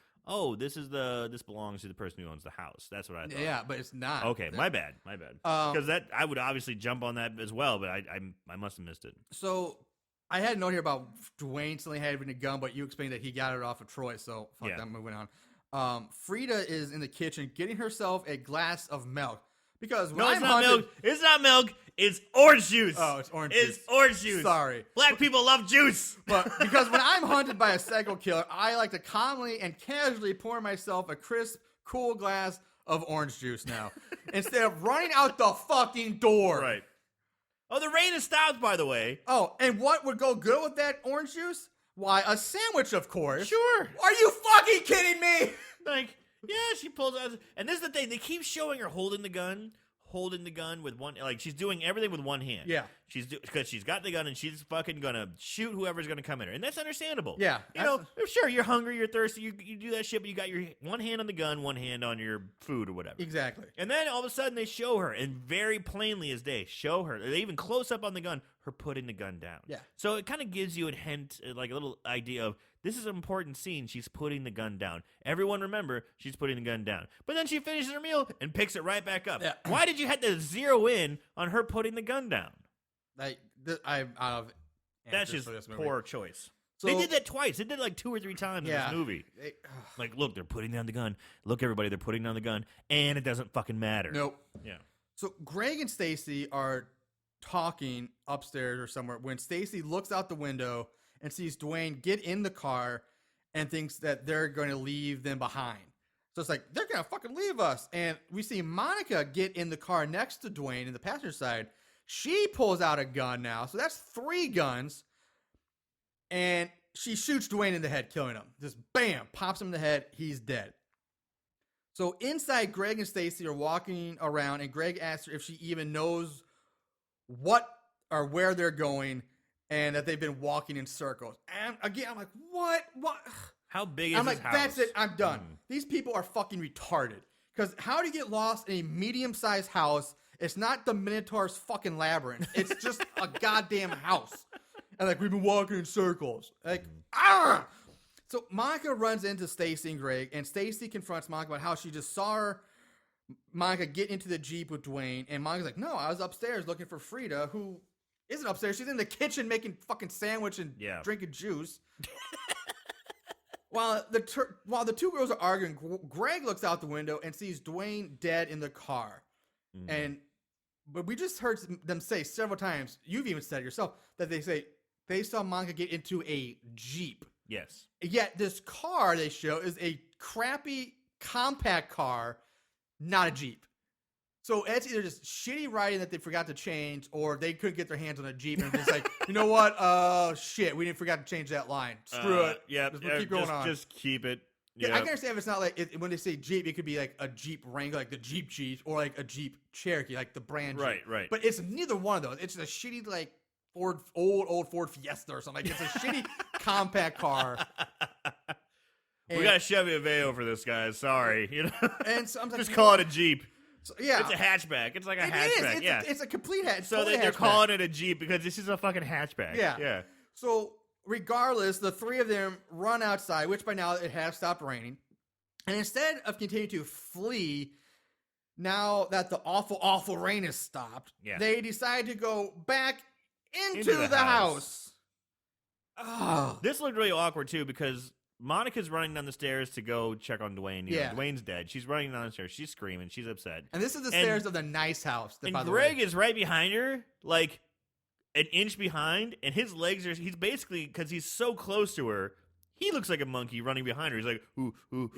this belongs to the person who owns the house. That's what I thought. Yeah, but it's not. Okay, my bad. Because I would obviously jump on that as well, but I must have missed it. So I had a note here about Dwayne suddenly having a gun, but you explained that he got it off of Troy. So fuck that. Moving on. Frida is in the kitchen getting herself a glass of milk because when it's not milk. It's not milk. It's orange juice. Oh, it's orange juice. It's orange juice. Sorry. Black people love juice. But because when I'm hunted by a psycho killer, I like to calmly and casually pour myself a crisp, cool glass of orange juice now, instead of running out the fucking door. Right. Oh, the rain has stopped, by the way. Oh, and what would go good with that orange juice? Why, a sandwich, of course. Sure. Are you fucking kidding me? Like, yeah, she pulls out, and this is the thing. They keep showing her holding the gun with one, like she's doing everything with one hand. Yeah. Because she's got the gun and she's fucking gonna shoot whoever's gonna come at her, and that's understandable. Yeah, you know, sure, you're hungry, you're thirsty, you do that shit, but you got your one hand on the gun, one hand on your food or whatever. Exactly. And then all of a sudden they show her, and very plainly as day, show her. They even close up on the gun, her putting the gun down. Yeah. So it kind of gives you a hint, like a little idea of this is an important scene. She's putting the gun down. Everyone remember, she's putting the gun down. But then she finishes her meal and picks it right back up. Yeah. Why did you have to zero in on her putting the gun down? I'm out of That's answers just for this movie. poor choice. So, they did that twice. They did like 2 or 3 times in this movie. Like, look, they're putting down the gun. Look, everybody, they're putting down the gun. And it doesn't fucking matter. Nope. Yeah. So Greg and Stacy are talking upstairs or somewhere when Stacy looks out the window and sees Dwayne get in the car and thinks that they're going to leave them behind. So it's like, they're going to fucking leave us. And we see Monica get in the car next to Dwayne in the passenger side. She pulls out a gun now. So that's 3 guns. And she shoots Dwayne in the head, killing him. Just bam, pops him in the head. He's dead. So inside, Greg and Stacy are walking around, and Greg asks her if she even knows what or where they're going, and that they've been walking in circles. And again, I'm like, what? How big is I'm this like, house? that's it. I'm done. These people are fucking retarded. Because how do you get lost in a medium-sized house? It's not the Minotaur's fucking labyrinth. It's just a goddamn house. And like, we've been walking in circles. Like, ah! So Monica runs into Stacy and Greg, and Stacy confronts Monica about how she just saw Monica get into the Jeep with Dwayne, and Monica's like, no, I was upstairs looking for Frida, who isn't upstairs. She's in the kitchen making fucking sandwich and drinking juice. While the 2 girls are arguing, Greg looks out the window and sees Dwayne dead in the car. But we just heard them say several times, you've even said it yourself, that they saw Monica get into a Jeep. Yes. Yet this car they show is a crappy compact car, not a Jeep. So it's either just shitty writing that they forgot to change, or they couldn't get their hands on a Jeep and just like, you know what? Shit, we didn't forgot to change that line. Screw it. Yeah, keep going on. Just keep it. Yeah, I Yep. can understand if it's not like when they say Jeep, it could be like a Jeep Wrangler, like the Jeep, or like a Jeep Cherokee, like the brand Jeep. Right. But it's neither one of those. It's a shitty like old Ford Fiesta or something. Like it's a shitty compact car. We got a Chevy Aveo for this, guys. Sorry, you know. And so I'm like, Just call it a Jeep. So, yeah, It's a hatchback. It's like a it hatchback. is. Yeah. It's a complete hatch. So totally they're hatchback. calling it a Jeep because this is a fucking hatchback. Yeah. So regardless, the three of them run outside, which by now it has stopped raining. And instead of continuing to flee, now that the awful rain has stopped, they decide to go back into the house. Oh. This looked really awkward too because Monica's running down the stairs to go check on Dwayne. You know, Dwayne's dead. She's running down the stairs. She's screaming. She's upset. And this is the stairs of the nice house. And Greg is right behind her, like an inch behind, and his legs are. He's basically, because he's so close to her, he looks like a monkey running behind her. He's like, ooh.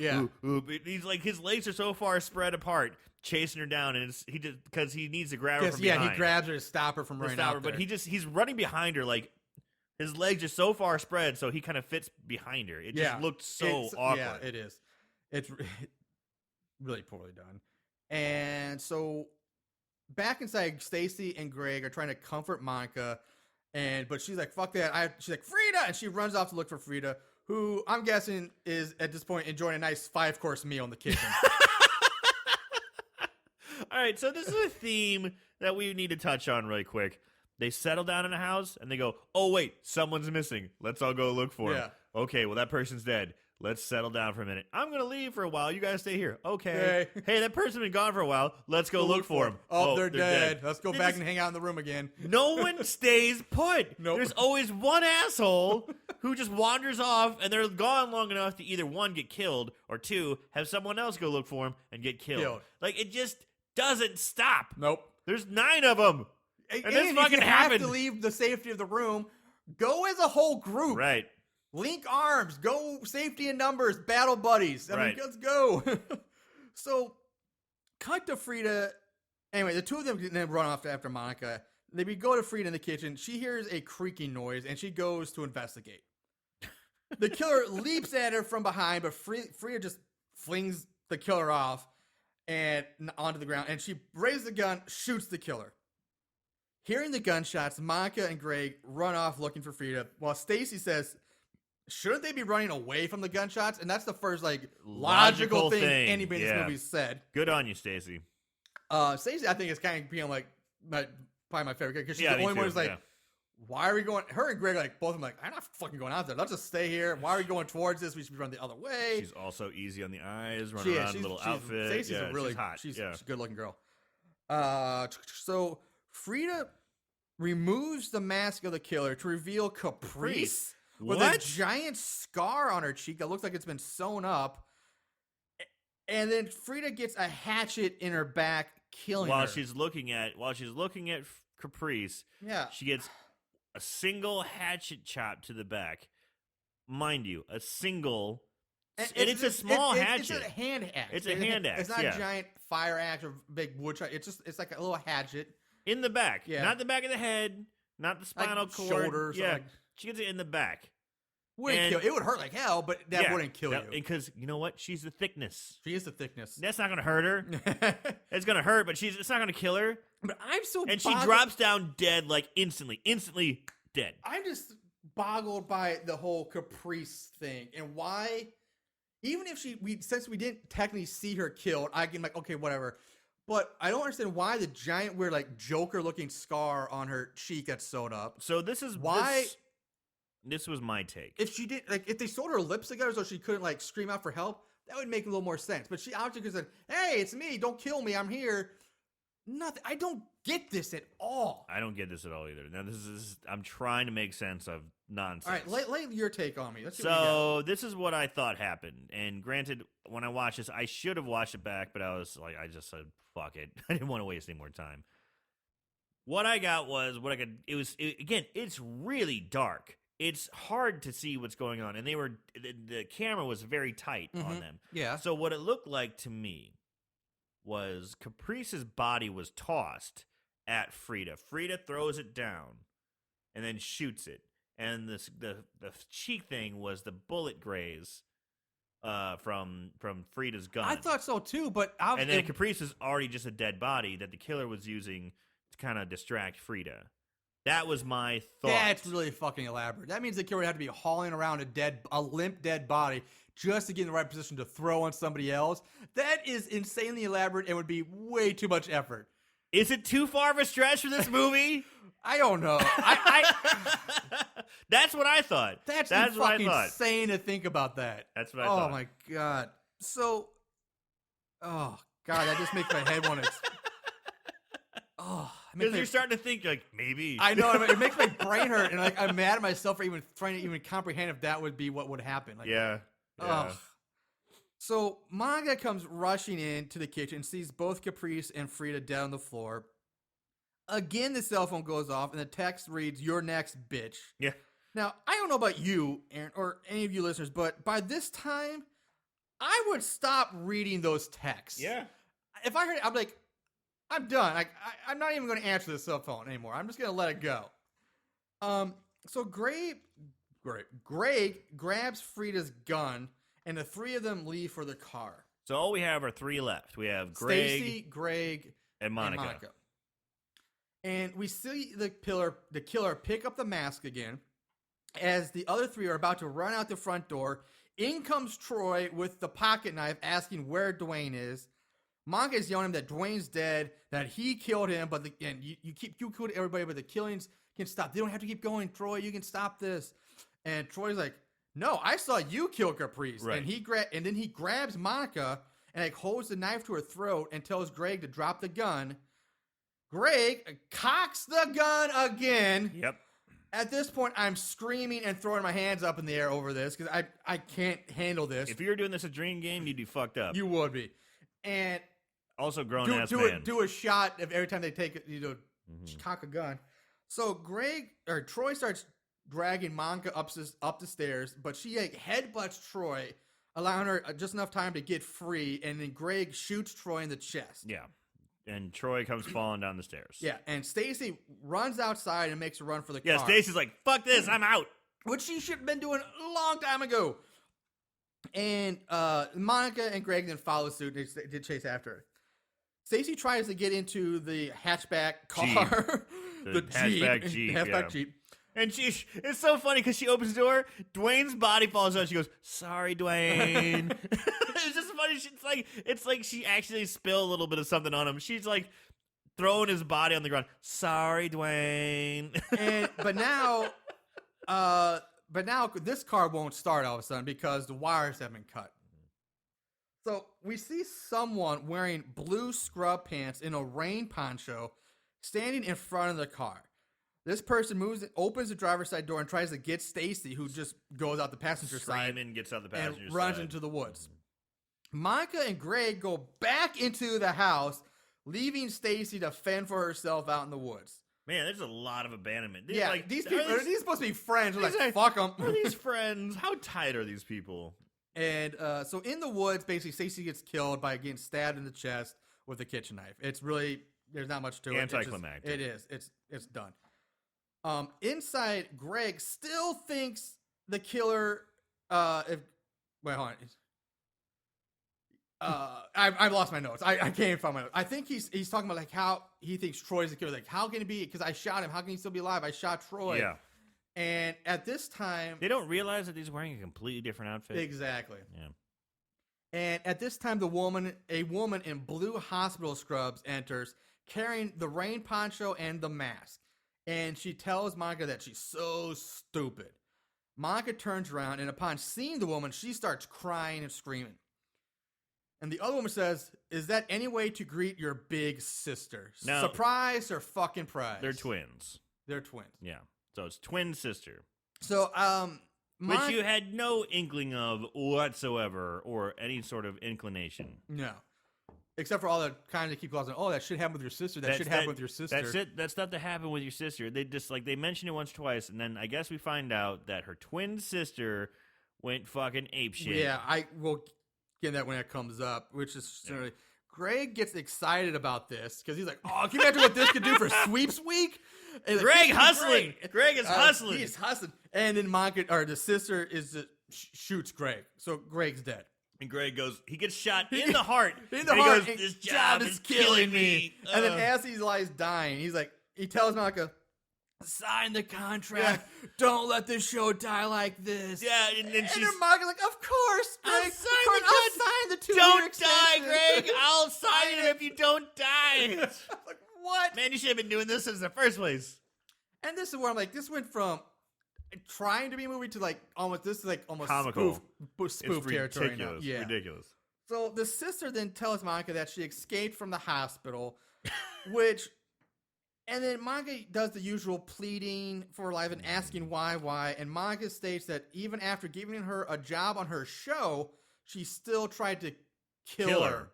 He's like, his legs are so far spread apart, chasing her down, and he just because he needs to grab her from behind. He grabs her to stop her from running out there. But he's running behind her, like his legs are so far spread, so he kind of fits behind her. It just looked so awkward. Yeah, it is. It's really poorly done. And so back inside, Stacy and Greg are trying to comfort Monica, but she's like, "Fuck that!" She's like, "Frida," and she runs off to look for Frida, who I'm guessing is at this point enjoying a nice 5-course meal in the kitchen. All right, so this is a theme that we need to touch on really quick. They settle down in a house and they go, "Oh wait, someone's missing. Let's all go look for him." Okay, well that person's dead. Let's settle down for a minute. I'm gonna leave for a while. You guys stay here. Okay. Hey, that person's been gone for a while. Let's go look for him. Oh, they're dead. Let's go back and hang out in the room again. No one stays put. Nope. There's always one asshole who just wanders off, and they're gone long enough to either one, get killed, or two, have someone else go look for him and get killed. Like it just doesn't stop. Nope. There's 9 of them. And this fucking if you happened. have to leave the safety of the room, go as a whole group. Right. Link arms. Go safety in numbers. Battle buddies. I mean, let's go. So, cut to Frida. Anyway, the two of them then run off after Monica. They go to Frida in the kitchen. She hears a creaking noise, and she goes to investigate. The killer leaps at her from behind, but Frida just flings the killer off and onto the ground, and she raises the gun, shoots the killer. Hearing the gunshots, Monica and Greg run off looking for Frida, while Stacy says, shouldn't they be running away from the gunshots? And that's the first logical thing anybody in this movie said. Good on you, Stacy. Stacy, I think, is kind of being like probably my favorite because she's the me only one too, who's like, why are we going? Her and Greg, like, both of them, like, I'm not fucking going out there. Let's just stay here. Why are we going towards this? We should be running the other way. She's also easy on the eyes, running around in a little outfit. Stacey's a really she's hot. She's a good looking girl. So Frida removes the mask of the killer to reveal Caprice with a giant scar on her cheek that looks like it's been sewn up. And then Frida gets a hatchet in her back, killing her. While she's looking at Caprice, she gets a single hatchet chop to the back. Mind you, a single, and it's a small hatchet. It's a hand axe. It's a hand axe. It's not a giant fire axe or big wood chop. It's like a little hatchet in the back. Not the back of the head, not the spinal cord. Shoulders. Yeah, she gets it in the back. It would hurt like hell, but that wouldn't kill you. Because you know what? She's the thickness. She is the thickness. That's not going to hurt her. It's going to hurt, but it's not going to kill her. But I'm so And she drops down dead, like instantly dead. I'm just boggled by the whole Caprice thing and why, even if since we didn't technically see her killed, I can like, okay, whatever. But I don't understand why the giant weird like Joker looking scar on her cheek that's sewed up. So this is why. This was my take. If she did, if they sewed her lips together so she couldn't like scream out for help, that would make a little more sense. But she obviously said, "Hey, it's me. Don't kill me. I'm here." Nothing. I don't get this at all. I don't get this at all either. Now I'm trying to make sense of nonsense. All right, lay your take on me. Let's see so this is what I thought happened. And granted, when I watched this, I should have watched it back, but I was like, I just said, "Fuck it." I didn't want to waste any more time. What I got was what I could. Again, it's really dark. It's hard to see what's going on, and the camera was very tight on them. Yeah. So what it looked like to me was Caprice's body was tossed at Frida. Frida throws it down and then shoots it, and the cheek thing was the bullet graze from Frida's gun. I thought so too, but and then Caprice is already just a dead body that the killer was using to kind of distract Frida. That was my thought. That's really fucking elaborate. That means the killer had to be hauling around a limp dead body just to get in the right position to throw on somebody else. That is insanely elaborate and would be way too much effort. Is it too far of a stretch for this movie? I don't know. That's what I thought. That's what I fucking thought. insane to think about that. That's what I thought. Oh my god. So, oh god, that just makes my head want to. Oh, because you're starting to think like maybe. I know it makes my brain hurt, and like I'm mad at myself for even trying to even comprehend if that would be what would happen. Like, yeah. ugh. So Monica comes rushing into the kitchen and sees both Caprice and Frida dead on the floor. Again, the cell phone goes off, and the text reads, "You're next, bitch." Yeah. Now, I don't know about you, Aaron, or any of you listeners, but by this time, I would stop reading those texts. Yeah. If I heard it, I'm like, I'm done. I'm not even going to answer the cell phone anymore. I'm just going to let it go. So Greg grabs Frida's gun, and the three of them leave for the car. So all we have are three left. We have Greg, Stacy, Greg, and Monica. And we see the killer pick up the mask again. As the other three are about to run out the front door, in comes Troy with the pocket knife asking where Dwayne is. Monica is yelling that Dwayne's dead, that he killed him, but you killed everybody, but the killings can stop. They don't have to keep going, Troy. You can stop this. And Troy's like, no, I saw you kill Caprice. Right. And then he grabs Monica and like holds the knife to her throat and tells Greg to drop the gun. Greg cocks the gun again. Yep. At this point, I'm screaming and throwing my hands up in the air over this because I can't handle this. If you were doing this a dream game, you'd be fucked up. You would be. And also grown ass man. Do a shot of every time they take it, cock a gun. So Troy starts dragging Monica up the stairs, but she headbutts Troy, allowing her just enough time to get free, and then Greg shoots Troy in the chest. Yeah. And Troy comes falling down the stairs. Yeah, and Stacy runs outside and makes a run for the car. Yeah, Stacy's like, fuck this, I'm out. Which she should have been doing a long time ago. And Monica and Greg then follow suit. They did chase after her. Stacy tries to get into the hatchback car. The hatchback Jeep. Hatchback Jeep. And it's so funny because she opens the door, Dwayne's body falls out. She goes, "Sorry, Dwayne." It's just funny. It's like she actually spilled a little bit of something on him. She's like throwing his body on the ground. "Sorry, Dwayne." But now this car won't start all of a sudden because the wires have been cut. So we see someone wearing blue scrub pants in a rain poncho standing in front of the car. This person opens the driver's side door and tries to get Stacy, who just goes out the passenger side and gets out the passenger and runs side. into the woods. Monica and Greg go back into the house, leaving Stacy to fend for herself out in the woods. Man, there's a lot of abandonment. These people are these supposed to be friends? We're like, fuck them. Are these friends? How tight are these people? And so in the woods, basically, Stacy gets killed by getting stabbed in the chest with a kitchen knife. It's really, there's not much to it. Anticlimactic. It is. It's done. Inside, Greg still thinks the killer. Wait, hold on. I've lost my notes. I can't even find my notes. I think he's talking about like how he thinks Troy's the killer. Like, how can it be? Because I shot him. How can he still be alive? I shot Troy. Yeah. And at this time, they don't realize that he's wearing a completely different outfit. Exactly. Yeah. And at this time, a woman in blue hospital scrubs enters, carrying the rain poncho and the mask. And she tells Monica that she's so stupid. Monica turns around, and upon seeing the woman, she starts crying and screaming. And the other woman says, "Is that any way to greet your big sister? No. Surprise or fucking prize?" They're twins. Yeah. So it's twin sister. So, which you had no inkling of whatsoever, or any sort of inclination. No. Except for all the kind that keep causing, that should happen with your sister. That should happen with your sister. That's it. That's stuff that happened with your sister. They just they mentioned it once, twice, and then I guess we find out that her twin sister went fucking apeshit. Yeah, I will get that when it comes up, which is Greg gets excited about this because he's like, "Oh, can you imagine what this could do for sweeps week?" And Greg hustling. Greg is hustling. He's hustling. And then Monica, or the sister, shoots Greg. So Greg's dead. And Greg goes, he gets shot in the heart. In the and heart. He goes, and this job is killing me. And then as he lies dying, he's like, he tells Monica, sign the contract. Don't let the show die like this. Yeah, and then she's... then Monica's like, of course, Greg. I'll Of sign course, the I'll sign the 2 Don't die, Greg. I'll sign it if you don't die. Like, what? Man, you should have been doing this since the first place. And this is where I'm like, this went from trying to be a movie to like almost, this is like almost Comical. spoof territory now. Ridiculous. Yeah. Ridiculous. So the sister then tells Monica that she escaped from the hospital, which, and then Monica does the usual pleading for her life and asking why. And Monica states that even after giving her a job on her show, she still tried to kill her.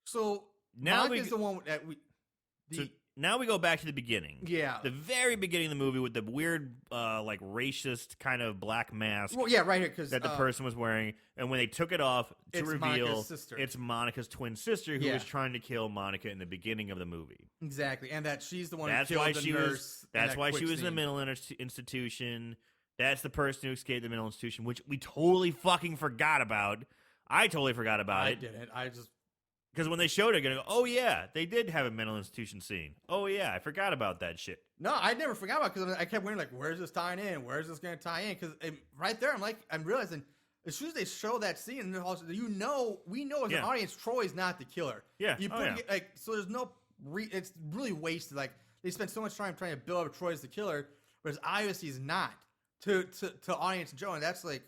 So Now Monica's the one that So now we go back to the beginning. Yeah. The very beginning of the movie with the weird, like, racist kind of black mask well, yeah, right here, because that the person was wearing. And when they took it off to it's reveal Monica's sister. it's Monica's twin sister who Yeah. was trying to kill Monica in the beginning of the movie. Exactly, and that she's the one That's who killed why the she nurse. was. in That's that why quick she was in the scene. mental institution. That's the person who escaped the mental institution, which we totally fucking forgot about. I totally forgot about I it. didn't. I just Because when they showed it, I'm gonna go, oh yeah, they did have a mental institution scene. Oh yeah, I forgot about that shit. no, I never forgot about it because I kept wondering like, where's this tying in? Where's this going to tie in? Because right there, I'm realizing as soon as they show that scene, and also, we know as Yeah. an audience, Troy's not the killer. Yeah. you Oh, put yeah. it, like so. There's no it's really wasted. Like they spend so much time trying to build up Troy as the killer, whereas obviously he's not to audience and Joe, and that's like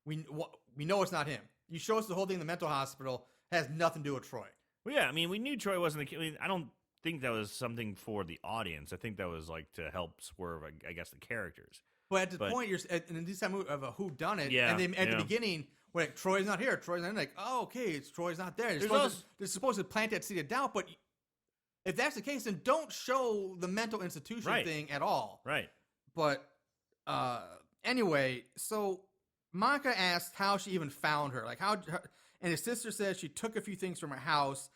we know it's not him. You show us the whole thing in the mental hospital has nothing to do with Troy. Well, yeah, I mean, we knew Troy wasn't the killer. I mean, I don't think that was something for the audience. I think that was like to help swerve, I guess, the characters. But at the point you're in this time of a whodunit, Yeah, and then at yeah. the beginning, when like, Troy's not here, Troy's not like, oh, okay, Troy's not there. There's They're supposed to plant that seed of doubt, but if that's the case, then don't show the mental institution Right. thing at all. Right. But anyway, so Monica asked how she even found her, and his sister says she took a few things from her house,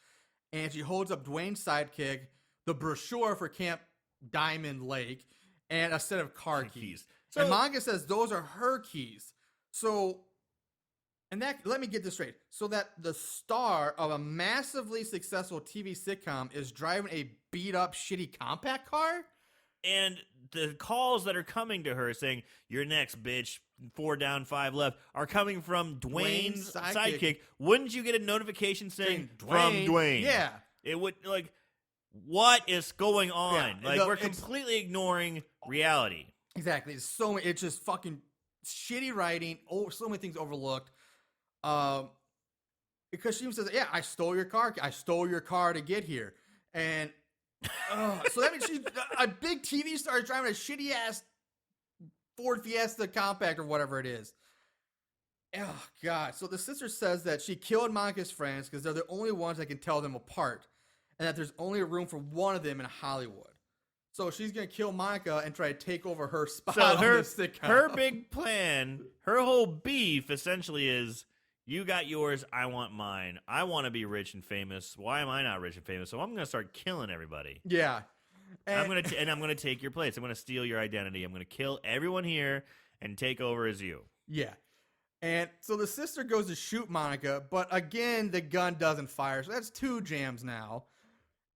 and she holds up Dwayne's sidekick, the brochure for Camp Diamond Lake, and a set of car keys. So- And Monica says those are her keys. So, and that, let me get this straight. So that the star of a massively successful TV sitcom is driving a beat up, shitty compact car? And the calls that are coming to her saying, "You're next, bitch. 4 down, 5 left," are coming from Dwayne's sidekick. Wouldn't you get a notification saying from Dwayne? Yeah. It would, like, what is going on? Yeah, Like, no, we're it's- completely ignoring reality. Exactly. It's just fucking shitty writing. Oh, so many things overlooked. Because she says, "Yeah, I stole your car. I stole your car to get here." And so that means she's a big TV star is driving a shitty ass Ford Fiesta compact or whatever it is. Oh God. So the sister says that she killed Monica's friends because they're the only ones that can tell them apart, and that there's only room for one of them in Hollywood. So she's gonna kill Monica and try to take over her spot So on her, the sitcom. her big plan, her whole beef essentially is, you got yours, I want mine. I want to be rich and famous. Why am I not rich and famous? So I'm going to start killing everybody. Yeah. I'm gonna take your place. I'm gonna steal your identity. I'm gonna kill everyone here and take over as you. Yeah. And so the sister goes to shoot Monica, but again, the gun doesn't fire. So that's 2 jams now.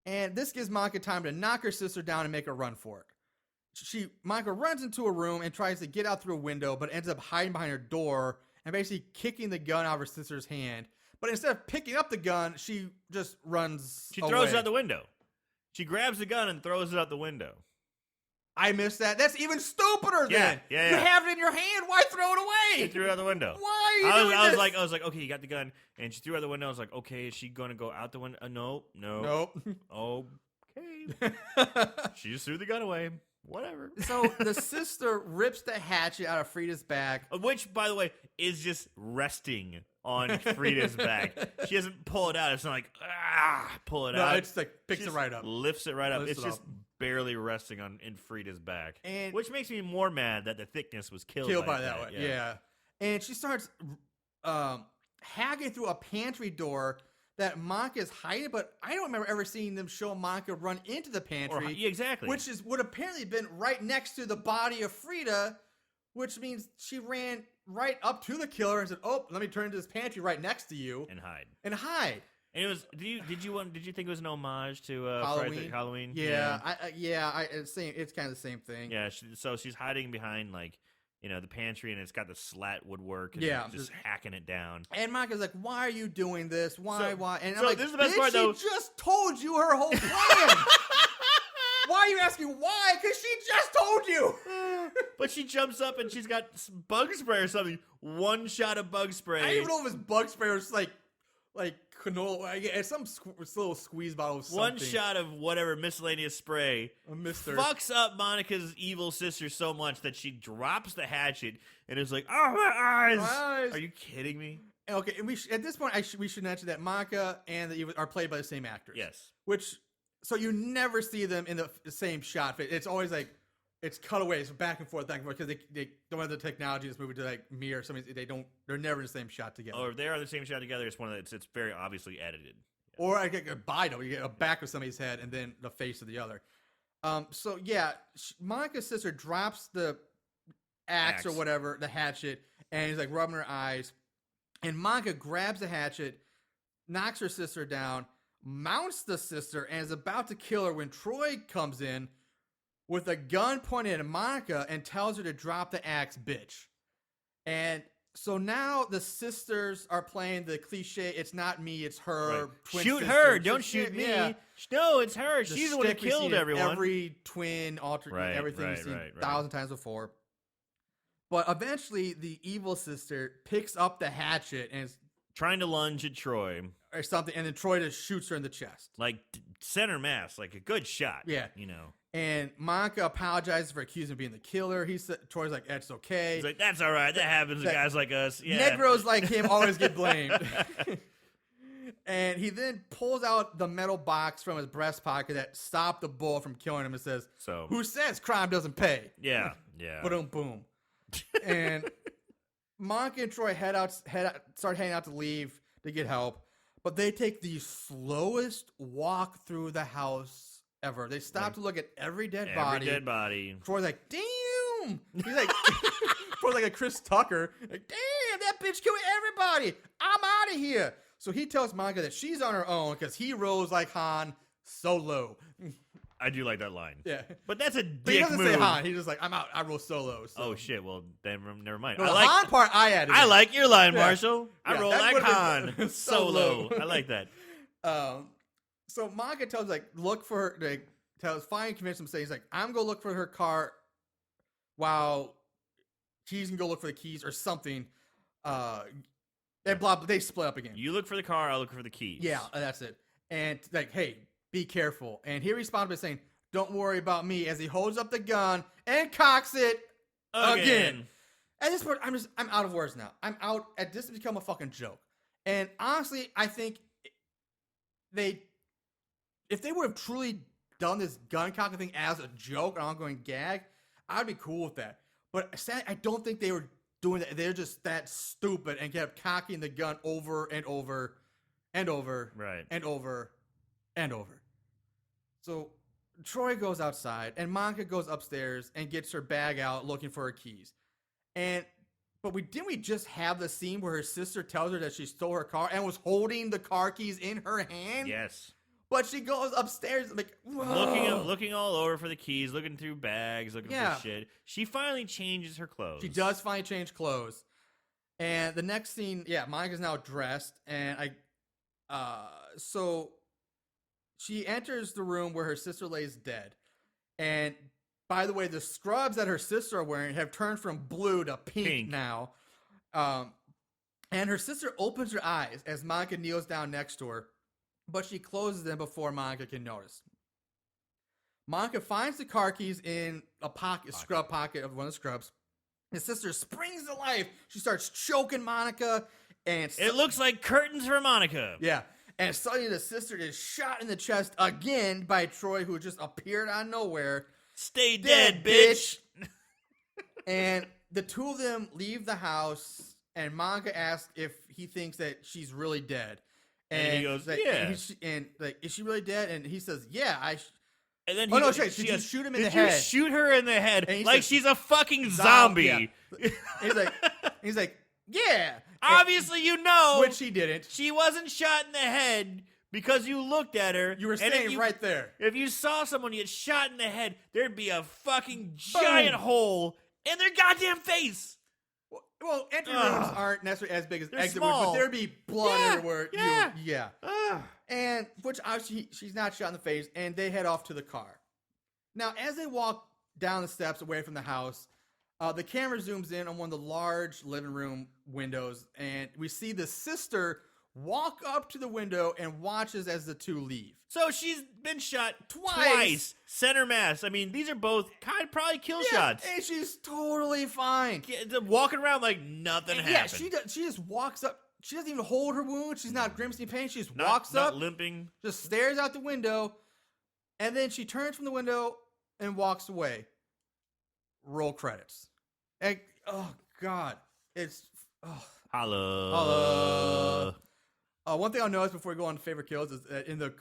And this gives Monica time to knock her sister down and make a run for it. Monica runs into a room and tries to get out through a window, but ends up hiding behind her door and basically kicking the gun out of her sister's hand. But instead of picking up the gun, she just runs She throws away. it out the window. She grabs the gun and throws it out the window. I missed that. That's even stupider then. Yeah. You have it in your hand. Why throw it She away? threw it out the window. Why are you doing this? I was like, okay, you got the gun, and she threw it out the window. I was like, okay, is she gonna go out the window? No. Nope. Okay. She just threw the gun away. Whatever. So the sister rips the hatchet out of Frida's back. Which, by the way, is just resting on Frida's back. She doesn't pull it out. It's not like, pull it No, out. it's like picks She it just right up. Lifts it right up. Lifts It's it just up. barely resting in Frida's back. And- which makes me more mad that the thickness was killed by that way. Yeah. And she starts hacking through a pantry door that Monica's hiding, but I don't remember ever seeing them show Monica run into the pantry. Yeah, exactly. Which would apparently been right next to the body of Frida, which means she ran right up to the killer and said, "Oh, let me turn into this pantry right next to you and hide. and hide." And it was. Did you think it was an homage to Halloween. Halloween? Yeah, it's kind of the same thing. Yeah. So she's hiding behind the pantry, and it's got the slat woodwork. And Yeah. just hacking it down. And Monica's like, "Why are you doing this? Why? And so I'm like, this is the best "Bitch, part, though." She just told you her whole plan. Why are you asking why? Because she just told you. But she jumps up and she's got bug spray or something. One shot of bug spray. I don't even know if it's bug spray or it's like canola. It's some little squeeze bottle of something. One shot of whatever miscellaneous spray A mister. fucks up Monica's evil sister so much that she drops the hatchet and is like, "Oh, my eyes! My eyes." Are you kidding me?" Okay, and at this point, we should mention that Monica and the evil are played by the same actors. Yes. So you never see them in the same shot. It's always like it's cutaways back and forth because they don't have the technology in this movie to like mirror something. They're never in the same shot together. Or if they are the same shot together, it's very obviously edited. Or I get a bite. You get a back of somebody's head and then the face of the other. So yeah, Monica's sister drops the axe or whatever, the hatchet, and he's like rubbing her eyes. And Monica grabs the hatchet, knocks her sister down, mounts the sister, and is about to kill her when Troy comes in with a gun pointed at Monica and tells her to drop the axe, bitch. And so now the sisters are playing the cliche, it's not me, it's her. Right. Twin Shoot sister. her, don't shoot me. Yeah. No, it's her. The She's the one who shtick we killed see in everyone. Every twin, alternate, everything we've seen 1,000 times before. But eventually, the evil sister picks up the hatchet and is Trying to lunge at Troy. or something, and then Troy just shoots her in the chest. Like center mass, like a good shot. Yeah. And Monica apologizes for accusing him of being the killer. Troy's like, "That's okay." He's like, "That's all right. That happens to That- guys like us." Yeah. Negroes like him always get blamed. And he then pulls out the metal box from his breast pocket that stopped the bull from killing him and says, So "Who says crime doesn't pay?" yeah. Boom. And Monica and Troy start heading out to leave to get help, but they take the slowest walk through the house ever. They stop to look at every dead body. Every dead body. Troy's like, "Damn!" He's like, Troy's like a Chris Tucker. Like, "Damn, that bitch killed everybody. I'm out of here." So he tells Monica that she's on her own because he rose like Han Solo. I do like that line. Yeah. But that's a But he dick doesn't move. say Han. He's just like, "I'm out. I roll solo." So. Oh shit! Well, then never mind. No, I the like. Han part I added. I in. like your line, Yeah. Marshall. I Yeah, roll that like would've Han been solo. solo. I like that. So Monica tells look for her. Finally convince him. He's like, "I'm gonna look for her car, while he's gonna go look for the keys or something." And blah. They split up again. You look for the car. I'll look for the keys. Yeah, that's it. And like, "Hey, be careful." And he responds by saying, "Don't worry about me," as he holds up the gun and cocks it again. At this point, I'm out of words now. I'm out. This has become a fucking joke. And honestly, I think if they would have truly done this gun cocking thing as a joke, an ongoing gag, I'd be cool with that. But I don't think they were doing that. They're just that stupid and kept cocking the gun over and over and over Right. and over and over. So Troy goes outside and Monica goes upstairs and gets her bag out looking for her keys. But didn't we just have the scene where her sister tells her that she stole her car and was holding the car keys in her hand? Yes. But she goes upstairs like, whoa. Looking all over for the keys, looking through bags, looking for shit. She finally changes her clothes. She does finally change clothes. And the next scene, Monica's now dressed, and so she enters the room where her sister lays dead. And by the way, the scrubs that her sister are wearing have turned from blue to pink. Now. And her sister opens her eyes as Monica kneels down next to her, but she closes them before Monica can notice. Monica finds the car keys in a scrub pocket of one of the scrubs. His sister springs to life. She starts choking Monica, and It looks like curtains for Monica. yeah. And suddenly the sister is shot in the chest again by Troy, who just appeared out of nowhere. Stay dead, bitch. And the two of them leave the house, and Monica asks if he thinks that she's really dead. And he goes, "Yeah." Is she really dead? And he says, "Yeah, And then Oh, no, goes, shit, did you goes, shoot him in "Did the you head?" shoot her in the head And he like says, she's a fucking zombie. Yeah. He's like, And he's like, yeah. Obviously, you know. Which he didn't. She wasn't shot in the head because you looked at her. You were and if standing right there. If you saw someone get shot in the head, there'd be a fucking giant hole in their goddamn face. Well, entry rooms aren't necessarily as big as They're exit rooms, small. but there'd be blood Yeah, everywhere. yeah. Yeah. And which obviously she's not shot in the face, and they head off to the car. Now, as they walk down the steps away from the house, the camera zooms in on one of the large living room windows, and we see the sister walk up to the window and watches as the two leave. So she's been shot twice. Center mass. I mean, these are both probably kill shots. And she's totally fine. Walking around like nothing happened. Yeah, she just walks up. She doesn't even hold her wound. She's not grimacing pain. She just walks not up, limping, just stares out the window, and then she turns from the window and walks away. Roll credits. And, oh God, it's Holla. One thing I'll notice before we go on to favorite kills is that in the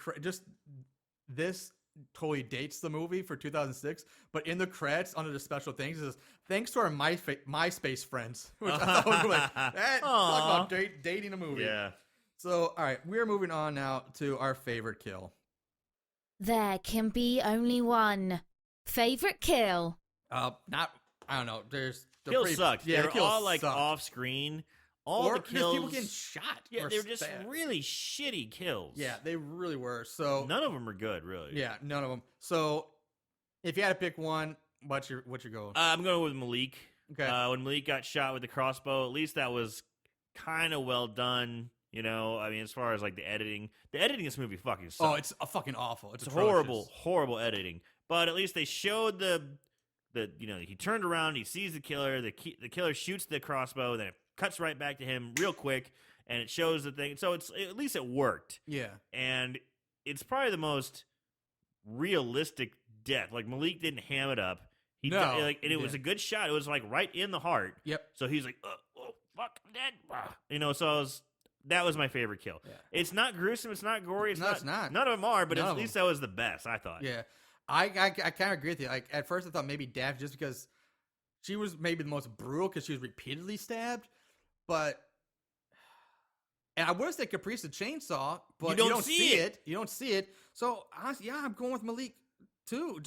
this totally dates the movie for 2006, but in the credits under the special things it says thanks to our MySpace friends, which I thought was like that. Talk about dating a movie. Yeah. So all right, we're moving on now to our favorite kill. There can be only one. Favorite kill? I don't know. Kills sucked. Yeah, they were kills all like sucked. off screen. All or the kills, just people getting shot. Yeah, or they were just stabbed. really shitty kills. Yeah, they really were. So none of them were good, really. yeah, none of them. So if you had to pick one, what's your goal? I'm going with Malik. Okay. When Malik got shot with the crossbow, at least that was kind of well done. You know, I mean, as far as like the editing in this movie fucking sucks. Oh, it's fucking awful. It's horrible, horrible editing. But at least they showed the he turned around, he sees the killer, the killer shoots the crossbow, then it cuts right back to him real quick, and it shows the thing. So at least it worked. Yeah. And it's probably the most realistic death. Like Malik didn't ham it up. It was a good shot. It was like right in the heart. Yep. So he's like, oh fuck, I'm dead. So that was my favorite kill. Yeah. It's not gruesome. It's not gory. It's not. None of them are, but None at of least that was the best, I thought. Yeah. I kind of agree with you. Like at first I thought maybe Daphne just because she was maybe the most brutal because she was repeatedly stabbed, and I would have said Caprice the chainsaw, but you don't see it. You don't see it. So honestly, yeah, I'm going with Malik too.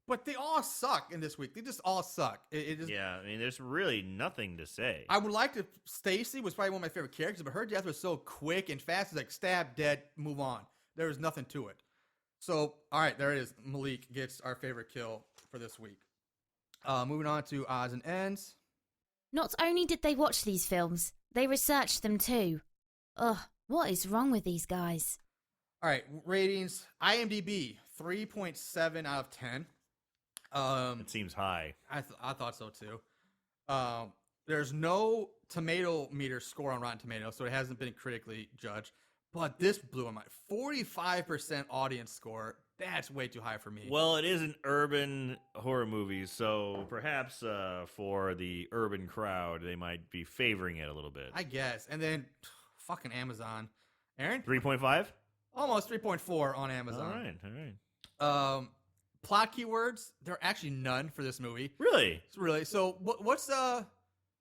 But they all suck in this week. They just all suck. Yeah, I mean, there's really nothing to say. I would like to. Stacy was probably one of my favorite characters, but her death was so quick and fast. It's like stab, dead, move on. There was nothing to it. So, all right, there it is. Malik gets our favorite kill for this week. Moving on to odds and ends. Not only did they watch these films, they researched them too. Ugh, what is wrong with these guys? All right, ratings. IMDb 3.7 out of 10. It seems high. I thought so too. There's no tomato meter score on Rotten Tomatoes, so it hasn't been critically judged. But this blew my mind. 45% audience score. That's way too high for me. Well, it is an urban horror movie, so perhaps for the urban crowd, they might be favoring it a little bit. I guess. And then, fucking Amazon. Aaron? 3.5? Almost 3.4 on Amazon. All right. Plot keywords. There are actually none for this movie. Really? Really. So let's play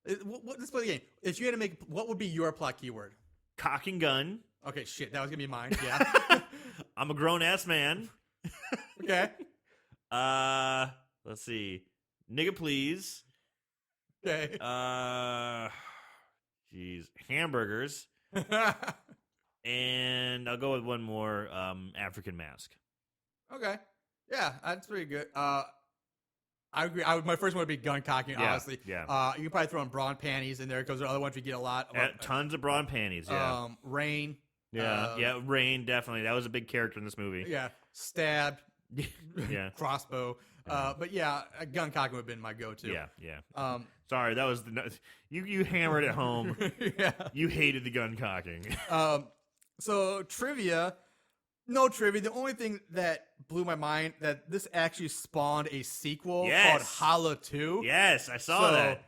the game. If you had to make, what would be your plot keyword? Cock and gun. Okay, shit. That was gonna be mine. Yeah. I'm a grown ass man. Okay. Let's see. Nigga, please. Okay. Jeez. Hamburgers. And I'll go with one more. African mask. Okay. Yeah, that's pretty good. I agree. My first one would be gun cocking, honestly. Yeah. You can probably throw in bra and panties in there because there are other ones we get a lot. Tons of bra and panties, yeah. Rain. Yeah, Rain, definitely. That was a big character in this movie. Yeah. Stabbed. Yeah. Crossbow. But yeah, gun cocking would have been my go-to. Yeah. Sorry, that was you hammered it home. Yeah. You hated the gun cocking. So trivia. No trivia. The only thing that blew my mind that this actually spawned a sequel called Holla 2. Yes, I saw that.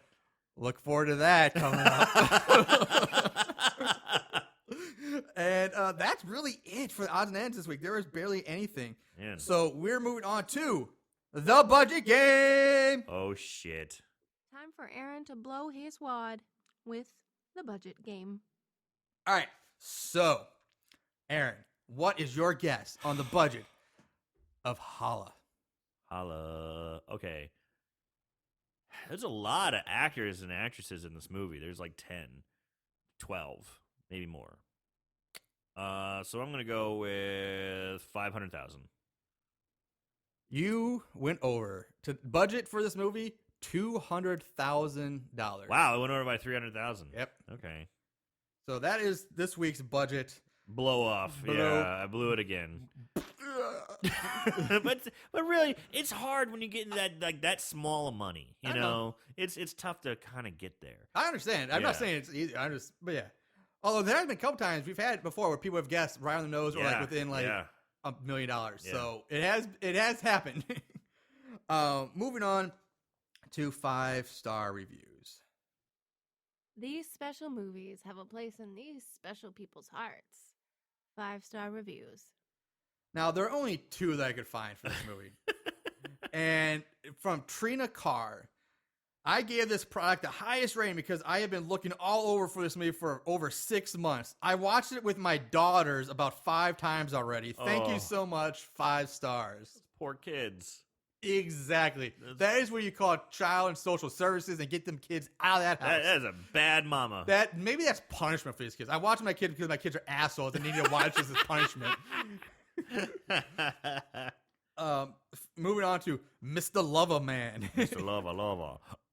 Look forward to that coming up. And that's really it for the odds and ends this week. There was barely anything. Man. So we're moving on to the budget game. Oh shit. Time for Aaron to blow his wad with the budget game. All right. So, Aaron, what is your guess on the budget of Holla? Holla. Okay. There's a lot of actors and actresses in this movie. There's like 10, 12, maybe more. So I'm going to go with 500,000. You went over to budget for this movie $200,000. Wow, I went over by 300,000. Yep. Okay. So that is this week's budget. Blow off. Blow. Yeah, I blew it again. but really, it's hard when you get into that small of money. You I know, know. it's tough to kind of get there. I understand. I'm Yeah. not saying it's easy. But yeah. Although there has been a couple times we've had it before where people have guessed right on the nose or like within like yeah. $1 million. Yeah. So it has happened. Moving on to 5-star reviews. These special movies have a place in these special people's hearts. 5-star reviews. Now there are only 2 that I could find for this movie, and from Trina Carr, I gave this product the highest rating because I have been looking all over for this movie for over 6 months. I watched it with my daughters about 5 times already. Thank you so much. 5 stars. Poor kids. Exactly. That is what you call child and social services and get them kids out of that house. That is a bad mama. Maybe that's punishment for these kids. I watch my kids because my kids are assholes and need to watch this as punishment. Moving on to Mr. Lover Man. Mr. Lover.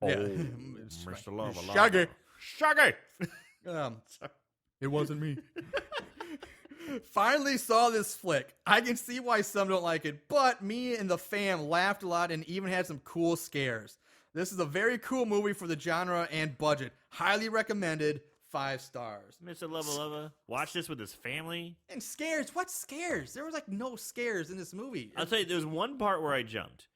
Oh, Yeah. Mr. Lover. Shaggy. Shaggy. It wasn't me. Finally saw this flick. I can see why some don't like it, but me and the fam laughed a lot and even had some cool scares. This is a very cool movie for the genre and budget. Highly recommended. 5 stars. Mr. Lover. Watch this with his family. And scares? What scares? There was like no scares in this movie. I'll tell you, there's one part where I jumped.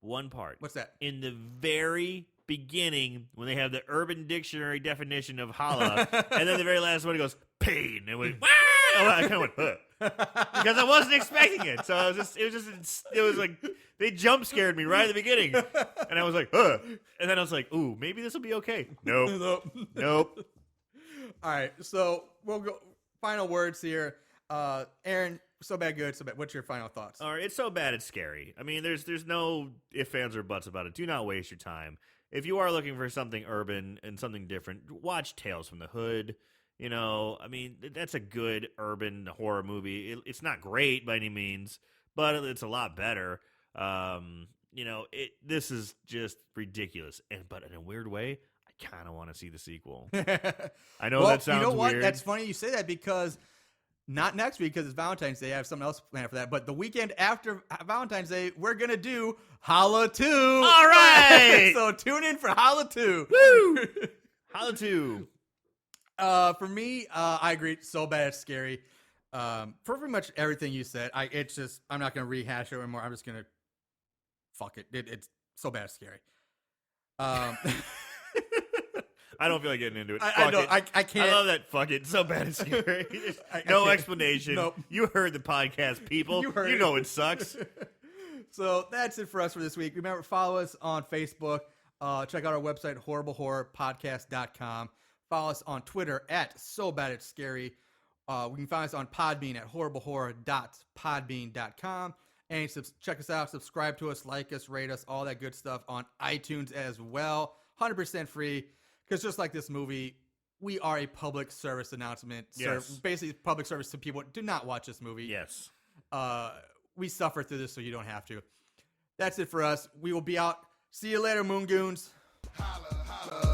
One part. What's that? In the very beginning, when they have the Urban Dictionary definition of holla, and then the very last one, it goes, pain. And it went, "Wah!" I kind of went, huh. Because I wasn't expecting it. So it was like, they jump scared me right at the beginning. And I was like, huh. And then I was like, ooh, maybe this will be okay. Nope. Nope. All right, so we'll go. Final words here. Aaron, so bad, good, so bad. What's your final thoughts? All right, it's so bad it's scary. I mean, there's no ifs, ands, or buts about it. Do not waste your time. If you are looking for something urban and something different, watch Tales from the Hood. You know, I mean, that's a good urban horror movie. It's not great by any means, but it's a lot better. You know, this is just ridiculous. But in a weird way, I kind of want to see the sequel. I know that sounds you know what? weird. That's funny you say that because not next week because it's Valentine's Day. I have something else planned for that. But the weekend after Valentine's Day, we're going to do Holla 2. All right. So tune in for Holla 2. Woo! Holla 2. For me, I agree. So bad it's scary. For pretty much everything you said, I'm not going to rehash it anymore. I'm just going to fuck it. It's so bad it's scary. I don't feel like getting into it. I know. It. I can't. I love that. Fuck it. So bad it's scary. No explanation. Nope. You heard the podcast, people. You heard it. know it sucks. So that's it for us for this week. Remember, follow us on Facebook. Check out our website, horriblehorrorpodcast.com. Follow us on Twitter at SoBadIt'sScary. We can find us on Podbean at horriblehorror.podbean.com. And check us out, subscribe to us, like us, rate us, all that good stuff on iTunes as well. 100% free. Because just like this movie, we are a public service announcement. Yes. Basically, public service to people. Do not watch this movie. Yes. We suffer through this so you don't have to. That's it for us. We will be out. See you later, Moon Goons. Holla, holla.